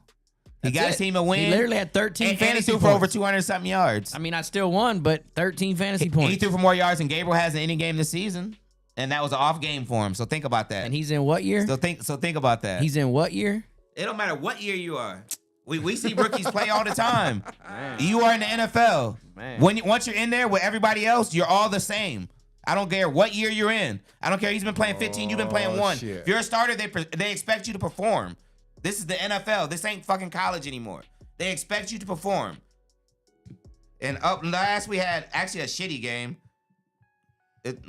He got his team a win. He literally had 13 and he fantasy threw points. for over 200 something yards. I mean, I still won, but 13 fantasy points. He threw for more yards than Gabriel has in any game this season, and that was an off game for him. So think about that. And he's in what year? So think about that. He's in what year? It don't matter what year you are. We see rookies play all the time. You are in the NFL. Man. Once you're in there with everybody else, you're all the same. I don't care what year you're in. I don't care. He's been playing 15. You've been playing 1. Shit. If you're a starter, they expect you to perform. This is the NFL. This ain't fucking college anymore. They expect you to perform. And up last, we had actually a shitty game.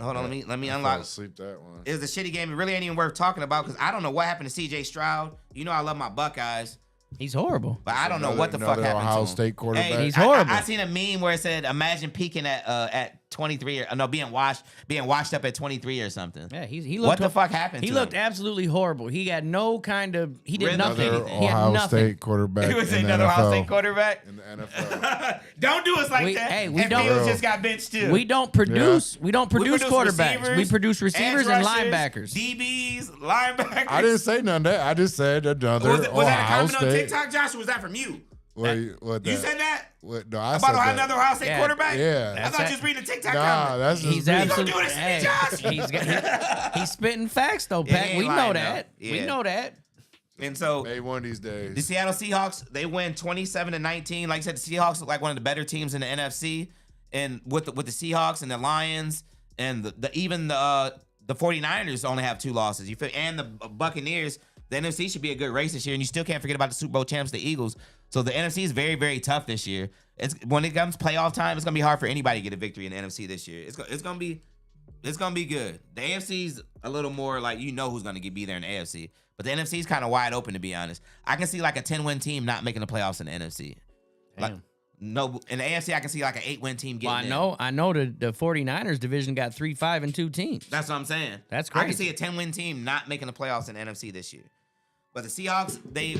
Hold on, let me I unlock. fell asleep that one. It was a shitty game. It really ain't even worth talking about because I don't know what happened to C.J. Stroud. You know I love my Buckeyes, He's horrible. but I don't know what the fuck Another happened Ohio to him. State quarterback. Hey, He's horrible. I seen a meme where it said, "Imagine peaking at 23 or no, being washed up at 23 or something." Yeah, he looked. What the fuck happened? He to looked him? absolutely horrible. He had no kind of. He did Rhythm. nothing. Another He had Ohio nothing. State quarterback. He was in the another Ohio State NFL. quarterback. In the NFL. Don't do us like We- that. hey, we and don't- Fields Bro. just got benched too. We don't produce. We don't produce produce quarterbacks. receivers, We produce receivers edge and rushers, linebackers. DBs, linebackers. I didn't say none of that. I just said another Was that a Ohio comment on State. TikTok, Josh, or was that from you? What You said that? What, no, I About said that. another Ohio State Yeah. quarterback? Yeah. I That's thought it. you was reading the TikTok Nah, comment. that's just He's me. absolutely. do this to me, Josh? He's spitting facts though, Yeah, Pat. he ain't We know lying, that. though. We Yeah. know that. And so Maybe one of these the days. Seattle Seahawks, they win 27-19. Like I said, the Seahawks look like one of the better teams in the NFC. And with the Seahawks and the Lions and the the 49ers only have 2 losses. You feel? And the Buccaneers, the NFC should be a good race this year, and you still can't forget about the Super Bowl champs, the Eagles. So the NFC is very, very tough this year. When it comes playoff time, it's gonna be hard for anybody to get a victory in the NFC this year. It's gonna be good. The AFC's a little more like who's gonna be there in the AFC, but the NFC is kind of wide open, to be honest. I can see like a 10-win team not making the playoffs in the NFC. Like, no, in the AFC, I can see like an 8-win team getting. Well, I know the 49ers division got 3, 5, and 2 teams. That's what I'm saying. That's crazy. I can see a 10-win team not making the playoffs in the NFC this year. But the Seahawks, they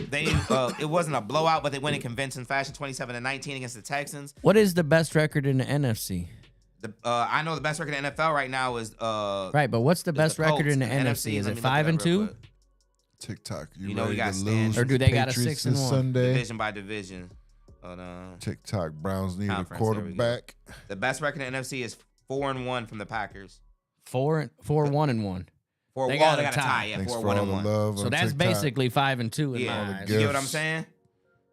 it wasn't a blowout, but they went in convincing fashion, 27-19 against the Texans. What is the best record in the NFC? I know the best record in the NFL right now is right, but what's the best record in the NFC? Is it 5-2? TikTok, we got ready to stands. lose Or do they got a Patriots 6-1? this Sunday? Division by division. Hold on. TikTok, Browns need Conference, a quarterback. The best record in the NFC is 4-1 from the Packers. 4-1-1. They got got a a tie. tie. Yeah, Thanks for 4-1 all and the 1. love So on that's TikTok. basically 5-2 in Yeah, my eyes. you get what I'm gifts. saying?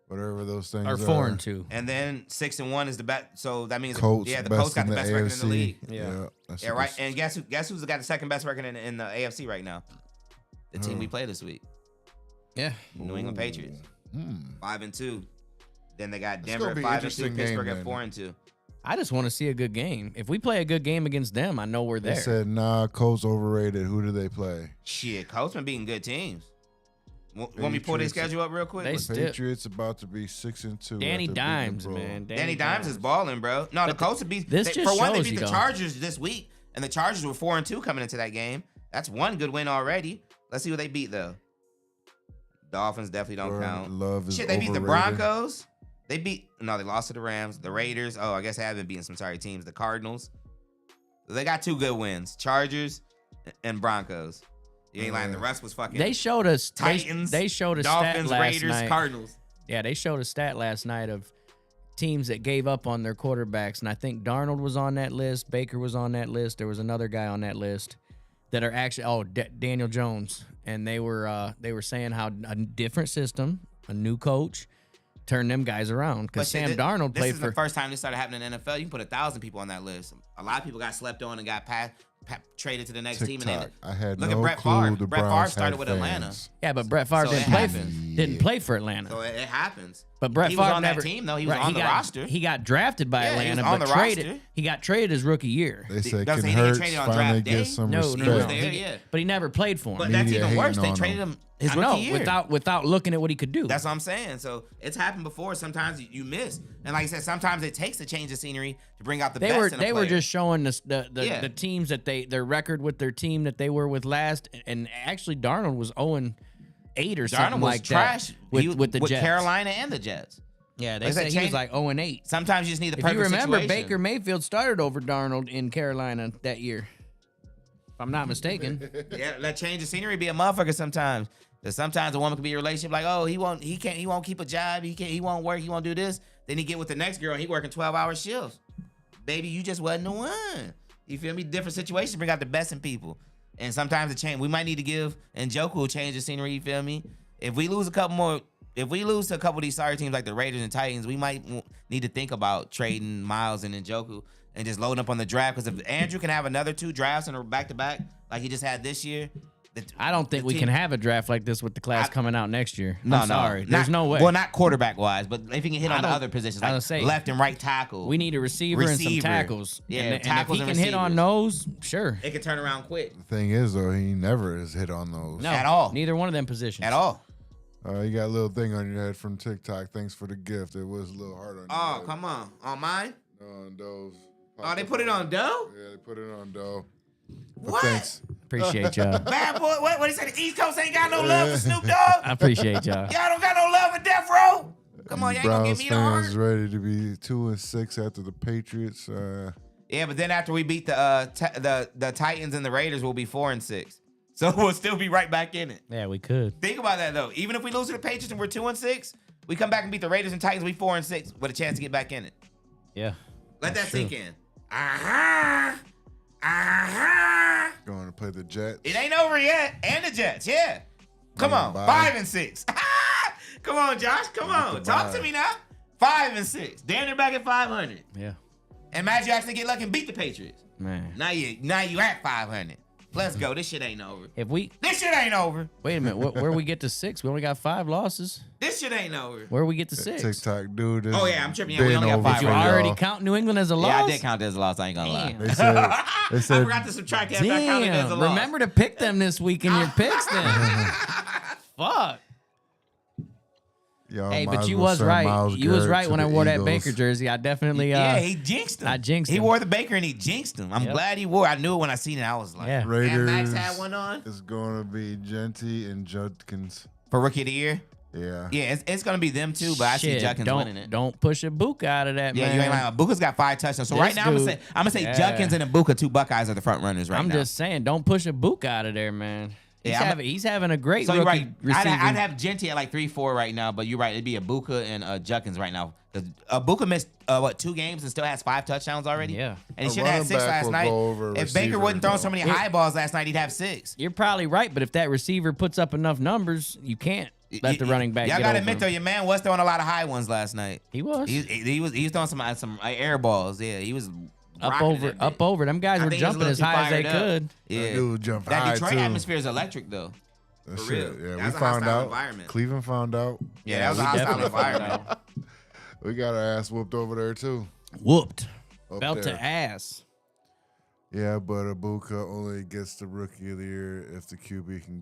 Whatever those things Or are. 4-2. And then 6-1 is the best. So that means Colts, the Colts got the best record in the league. Yeah. that's Yeah, a right. good- And guess who's got the second best record in the AFC right now? The team we play this week, Yeah. New England Patriots, 5-2. Then they got It's Denver gonna be at an 5-2, interesting Pittsburgh game, at man. 4-2. I just want to see a good game. If we play a good game against them, I know we're They there. said, nah, Colts overrated. Who do they play? Shit, Colts been beating good teams. Want me to pull their Patriots. schedule up real quick? They The still- Patriots about to be 6-2. Danny after beating Dimes, Bro. man. Danny Dimes is balling, bro. No, the Colts would beat. this they, just for one, they shows beat you the go. Chargers this week, and the Chargers were 4-2 coming into that game. That's one good win already. Let's see what they beat though. Dolphins definitely don't Jordan count. Love is Shit, they beat the overrated. Broncos. They lost to the Rams, the Raiders. Oh, I guess they have been beating some sorry teams. The Cardinals. They got 2 good wins: Chargers and Broncos. You ain't lying. The rest was fucking. They showed us Titans. They showed a Dolphins, stat last Raiders, night. Cardinals. Yeah, they showed a stat last night of teams that gave up on their quarterbacks, and I think Darnold was on that list. Baker was on that list. There was another guy on that list that are actually Daniel Jones, and they were saying how a different system, a new coach, turned them guys around because Sam Darnold This played is for. the first time this started happening in the NFL. You can put 1,000 people on that list. A lot of people got slept on and got traded to the next team. And TikTok. I had look no at Brett clue Favre. the Brett Favre Browns started had with fans. Atlanta. Yeah, but Brett Favre So it happens. didn't play for Atlanta. So it happens. But Brett he was Favre on never, that team though. He was right, on the roster. He got drafted by Yeah, he was Atlanta, on but the traded. roster. He got traded his rookie year. They said, Doesn't can he get Hurts traded on finally draft get day? some No, respect? He was no. there, yeah. But he never played for him. But that's Media even worse. hating They on traded him. him his I rookie know, year. without looking at what he could do. That's what I'm saying. So it's happened before. Sometimes you miss, and like I said, sometimes it takes a change of scenery to bring out the best. in a They were player. just showing us Yeah. the teams that their record with their team that they were with last, and actually Darnold was 0-8 or something Darnold was like trash that with the Jets. Carolina and the Jets. Yeah, they Like I said said, he was change- like 0-8. Sometimes you just need the If perfect you remember, situation. Baker Mayfield started over Darnold in Carolina that year, if I'm not mistaken. Yeah, that change of scenery be a motherfucker sometimes. Because sometimes a woman can be in a relationship like, oh, he won't keep a job, he won't work, he won't do this. Then he get with the next girl and he working 12-hour shifts. Baby, you just wasn't the one. You feel me? Different situations bring out the best in people. And sometimes it change. We might need to give Njoku a change of scenery, you feel me? If we lose to a couple of these sorry teams like the Raiders and Titans, we might need to think about trading Miles and Njoku and just loading up on the draft. Because if Andrew can have another 2 drafts in a back-to-back like he just had this year, I don't think we can have a draft like this with the class coming out next year. No, I'm sorry. There's Not- no way. Well, not quarterback wise, but if he can hit on the don't- other positions, I like was gonna say, left and right tackle. We need a receiver and some Receiver. tackles. Yeah, and tackles if he and can hit on receivers. those, sure. It can turn around quick The thing is, though, he never has hit on those. No, At all. Neither one of them positions. at all. You got a little thing on your head from TikTok. Thanks for the gift. It was a little hard on Oh, your head. come on. On mine? No, on Doe's. Oh, they put it on dough? Yeah, they put it on Doe. But What? thanks. Appreciate y'all. Bad boy. What he said? The East Coast ain't got no love for Snoop Dogg? I appreciate y'all. Y'all don't got no love for Death Row? Come on, y'all ain't gonna Browns give me the heart. fans ready to be 2-6 after the Patriots. Yeah, but then after we beat the Titans and the Raiders, we'll be 4-6. So we'll still be right back in it. Yeah, we could. Think about that though. Even if we lose to the Patriots and we're 2-6, we come back and beat the Raiders and Titans, we 4-6 with a chance to get back in it. Yeah. Let That's that sink true. in. Going to play the Jets. It ain't over yet. And the Jets, yeah. Come Yeah, on, bye. 5-6. Come on, Josh. Come on. the Talk bye. to me now. 5-6. Damn near back at 500. Yeah. And imagine you actually get lucky and beat the Patriots. Man. Now you at 500. Let's go. This shit ain't over. If we This shit ain't over. wait a minute, where we get to 6? We only got 5 losses. This shit ain't over. Where we get to 6? TikTok dude. Oh, yeah, I'm tripping. Yeah, we only got 5 Did you right now. already count New England as a loss? Yeah, I did count that as a loss. I ain't gonna lie. Damn. They said, they I said forgot to subtract that. I counted it as a Damn. loss. Remember to pick them this week in your picks then. Fuck. y'all Hey, might but as you well was send right. Miles You was Garrett right to when I the wore that Eagles. Baker jersey. I definitely Yeah, he jinxed him. I jinxed He him. wore the Baker and he jinxed him. I'm Yep. glad he wore. I knew it when I seen it. I was like, Yeah. and Raiders Max had one on is going to be Genty and Judkins. for Rookie of the Year. Yeah. Yeah, it's gonna be them too. But I see Shit, Judkins winning it. don't push a book out of that, Yeah, man. you ain't lying. Ibuka's got 5 touchdowns. So This right now, I'm dude- gonna say yeah. Judkins and Ibuka, 2 Buckeyes, are the front runners right I'm now. just saying, don't push a book out of there, man. Yeah, He's having a great So rookie you're right. receiver. I'd have Genty at like 3-4 right now, but you're right. It'd be Ibuka and Judkins right now. Because Ibuka missed 2 games and still has 5 touchdowns already. Yeah. and he A should have had running 6 back last will night. go over a If Baker receiver, wouldn't throw though. so many high balls last night, he'd have 6. You're probably right, but if that receiver puts up enough numbers, you can't let the running back Y'all get gotta over admit though, him. your man was throwing a lot of high ones last night. He was He was throwing some air balls. Yeah, he was up rocking over, that up bitch. over. Them guys I were think he was a jumping as little high as they too fired up. could. Yeah, That dude jumped that high, Detroit too. atmosphere is electric though. That For shit. real. Yeah, That's we a found hostile out. environment. Cleveland found out. Yeah, that was a we hostile definitely found environment. out. We got our ass whooped over there too. Whooped. Up Belt there. to ass. Yeah, but Ibuka only gets the Rookie of the Year if the QB can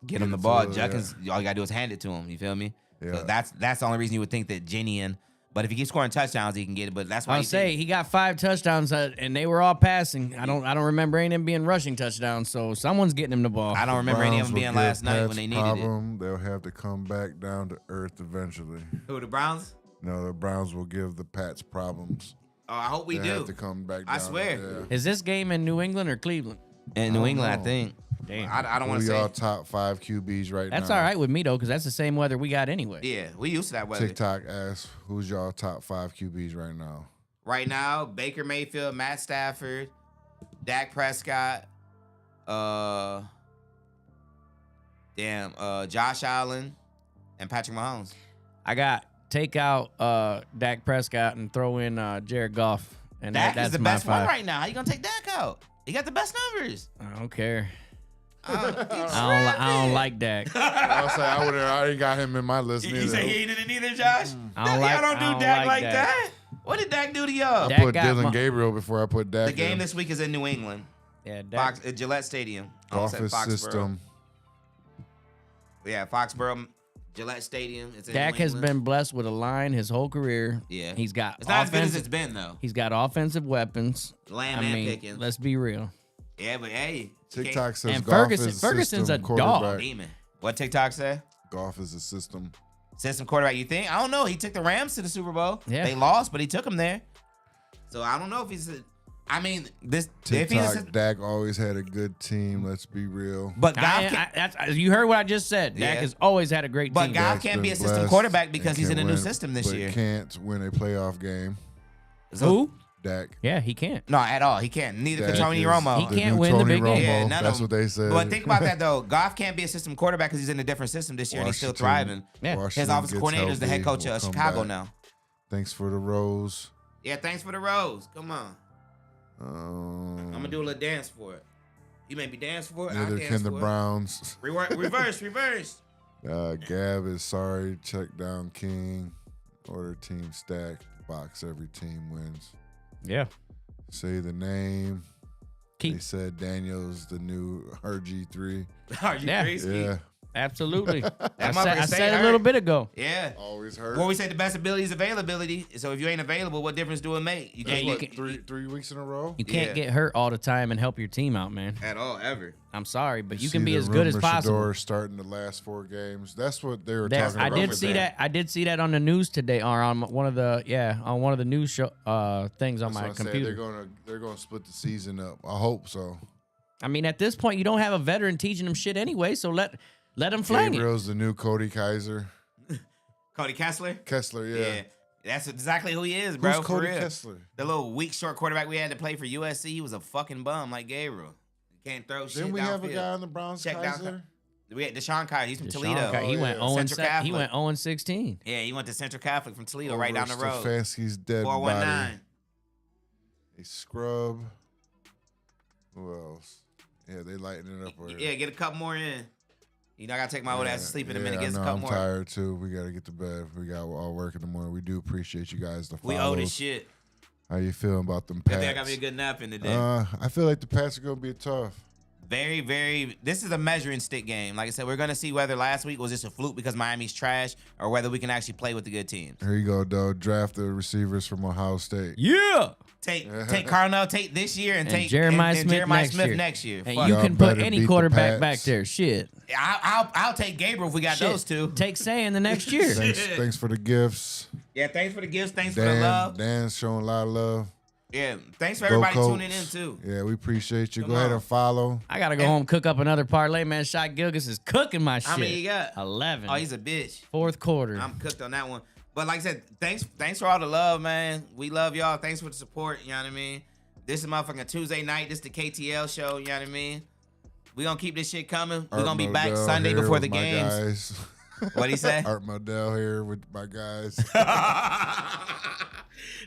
Get him the it ball. to- Judkins, all you gotta do is hand it to him. You feel me? Yeah. So that's the only reason you would think that Jenny but if he keeps scoring touchdowns, he can get it. But that's why I'll say he got 5 touchdowns and they were all passing. I don't remember any of them being rushing touchdowns. So someone's getting him the ball. I don't remember any of Browns them will being give last night when Pat's they needed problem. They'll have to come back down to earth eventually. it. Who, the Browns? No, the Browns will give the Pats problems. Oh, I hope we They do. have to come back down. I swear. Yeah. Is this game in New England or Cleveland? In New don't England, I know. think. Damn. I don't want to We say. all top 5 QBs right That's now. all right with me though, because that's the same weather we got anyway. Yeah, we used to that weather. TikTok asks, who's y'all top 5 QBs right now? Right now, Baker Mayfield, Matt Stafford, Dak Prescott, Josh Allen, and Patrick Mahomes. I got take out Dak Prescott and throw in Jared Goff. And Dak that's is the my best 5. one right now. How you gonna take Dak out? He got the best numbers. I don't care. I I don't like Dak. I'll say I ain't got him in my list You neither. say he ain't in it either, Josh? I don't Y'all like- do Dak like that. What did Dak do to y'all? Dak I put got Dylan my- Gabriel before I put Dak The game in. this week is in New England, Yeah, Dak. Fox at Gillette Stadium. I almost said Office Foxborough. system. Yeah, Foxborough, Gillette Stadium. It's in Dak New has England. been blessed with a line his whole career. Yeah. He's got It's not as good as offensive. it's been though. He's got offensive weapons. Lamb I and mean, Pickens. let's be real. Yeah, but hey, TikTok says And Goff Ferguson- is Ferguson's system a dog. quarterback. demon. What TikTok say? Goff is a system. System quarterback. You think? I don't know. He took the Rams to the Super Bowl. Yeah. They lost, but he took them there. So I don't know if he's. I mean, this. If he's. TikTok, Dak always had a good team. Let's be real. But Goff You heard what I just said. Dak Yeah. has always had a great But team. Goff Dak's can't be a been system blessed quarterback because and he's in can a new win, system this but year. can't win a playoff game. Who? Dak. Yeah, he can't. No, at all. He can't. Neither Dak can Tony is Romo. He the can't new win the Tony big game. Romo. Yeah, none of That's them. what they said. But think about that though. Goff can't be a system quarterback because he's in a different system this year and he's still Washington- thriving. Yeah. His Washington offensive gets coordinator is the head healthy, coach of will come Chicago back. now. Thanks for the rose. Yeah, thanks for the rose. Come on. I'm gonna do a little dance for it. You make me dance for it. I'll Neither dance can the for Browns. it. Reverse. Gab is sorry. Check down King. Order team stack. Box every team wins. Yeah. Say the name. They Keep. said Daniel's the new RG3. Are you Yeah. crazy? Yeah. Absolutely. I motherfucker said stay a hurt. little bit ago. Yeah. Always hurt. Well, we say the best ability is availability. So if you ain't available, what difference do it make? You Yeah, can't you look can- 3 weeks in a row. You can't Yeah. get hurt all the time and help your team out, man. at all ever. I'm sorry, but you See can be the as good as rumor possible. Shador starting the last 4 games. That's what they were That's- talking I about. did with see that. that. I did see that on the news today, or on one of the news show things on That's my what I said. computer. They're gonna split the season up. I hope so. I mean, at this point, you don't have a veteran teaching them shit anyway, so let him flang it. Gabriel's the new Cody Kaiser. Cody Kessler? Kessler, yeah. That's exactly who he is, bro. Who's for Cody real. Kessler? The little weak, short quarterback we had to play for USC, he was a fucking bum like Gabriel. He can't throw shit Didn't we have a downfield. guy on the Browns, Check down- Kaiser? We had Deshaun Kaiser. He's from Deshaun Toledo. Kaiser, he Oh, went yeah. 0 Central He Catholic. went 0-16. Yeah, he went to Central Catholic from Toledo, right down the Over road. Stefanski's dead 419. body. A scrub. Who else? Yeah, they lighting it up. Over Yeah, here. get a couple more in. You know, I gotta take my old ass to sleep in a minute. Get us a I know, couple I'm more. tired too. We gotta get to bed. We got all work in the morning. We do appreciate you guys. The We owe this follows. shit. How you feeling about them I Pats? think I got me a good nap in today. I feel like the Pats are gonna be tough. Very, very. This is a measuring stick game. Like I said, we're gonna see whether last week was just a fluke because Miami's trash, or whether we can actually play with the good teams. Here you go, though. Draft the receivers from Ohio State. Yeah. Take Carnell Tate this year and take Jeremiah and Smith Jeremiah next Smith year. next year. And Fuck. you Y'all can put better any beat the quarterback back Pats. there. Shit. I'll take Gabriel if we got Shit. those two. Take Sayin the next year. Thanks for the gifts. Yeah, thanks for the gifts. Thanks for the love. Dan's showing a lot of love. Yeah, thanks for Go everybody Colts. tuning in too. Yeah, we appreciate you. Come Go ahead on. and follow. I gotta go home, cook up another parlay, man. Shot Gilgis is cooking my shit. How many you got? 11. Oh, he's a bitch. Fourth quarter. I'm cooked on that one. But like I said, thanks for all the love, man. We love y'all. Thanks for the support. You know what I mean? This is motherfucking Tuesday night. This is the KTL show. You know what I mean? We gonna keep this shit coming. We're gonna be back Modell Sunday here before with the my games. guys. What'd he say? Art Modell here with my guys.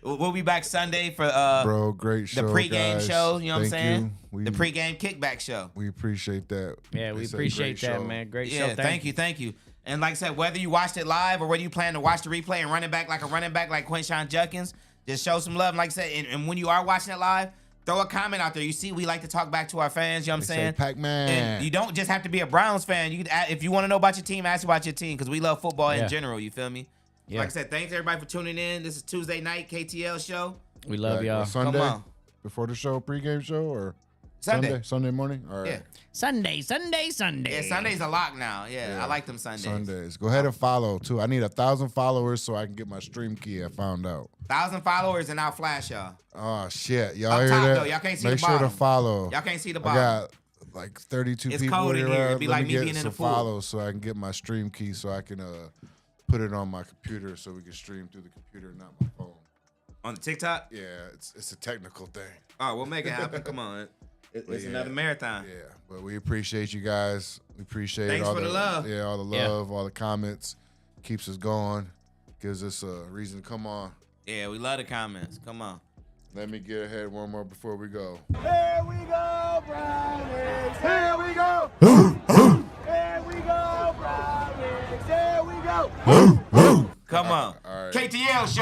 We'll be back Sunday for Bro, great show, the pregame guys. show. You know what I'm Thank saying? you. The pregame kickback show. We appreciate that. yeah, we It's a appreciate great that, show. man. Great Yeah, show. thank you. And like I said, whether you watched it live or whether you plan to watch the replay and run it back like a running back like Quinshawn Judkins, just show some love. And like I said, and when you are watching it live, throw a comment out there. You see, we like to talk back to our fans. You know what I'm They say saying? Pac-Man. And you don't just have to be a Browns fan. You can, if you want to know about your team, ask about your team because we love football Yeah. in general. You feel me? Yeah. Like I said, thanks everybody for tuning in. This is Tuesday night KTL show. We love Like, y'all. Sunday Come on. before the show, pregame show, or Sunday. Sunday morning. All right. Yeah. Sunday. Yeah, Sunday's a lock now. Yeah, Yeah. I like them Sundays. Sundays. Go ahead and follow too. I need 1,000 followers so I can get my stream key. I found out. 1,000 followers and I'll flash y'all. Oh shit! Y'all Up hear top, that? though, y'all can't see Make the sure to bottom. follow. Y'all can't see the I bottom. got like 32 It's people cold in here. It'd be Let like me me get being in some the pool. follows so I can get my stream key so I can put it on my computer so we can stream through the computer, not my phone. On the TikTok? Yeah, it's a technical thing. Oh, we'll make it happen. Come on. It's yeah. another marathon. Yeah, but we appreciate you guys. We appreciate Thanks all for the love. Yeah, all the Yeah. love, all the comments. Keeps us going. Gives us a reason to come on. Yeah, we love the comments. Come on. Let me get ahead one more before we go. Here we go, Brownies. Here we go. Here we go, Brownies. Here we go. Come on. All right. KTL show.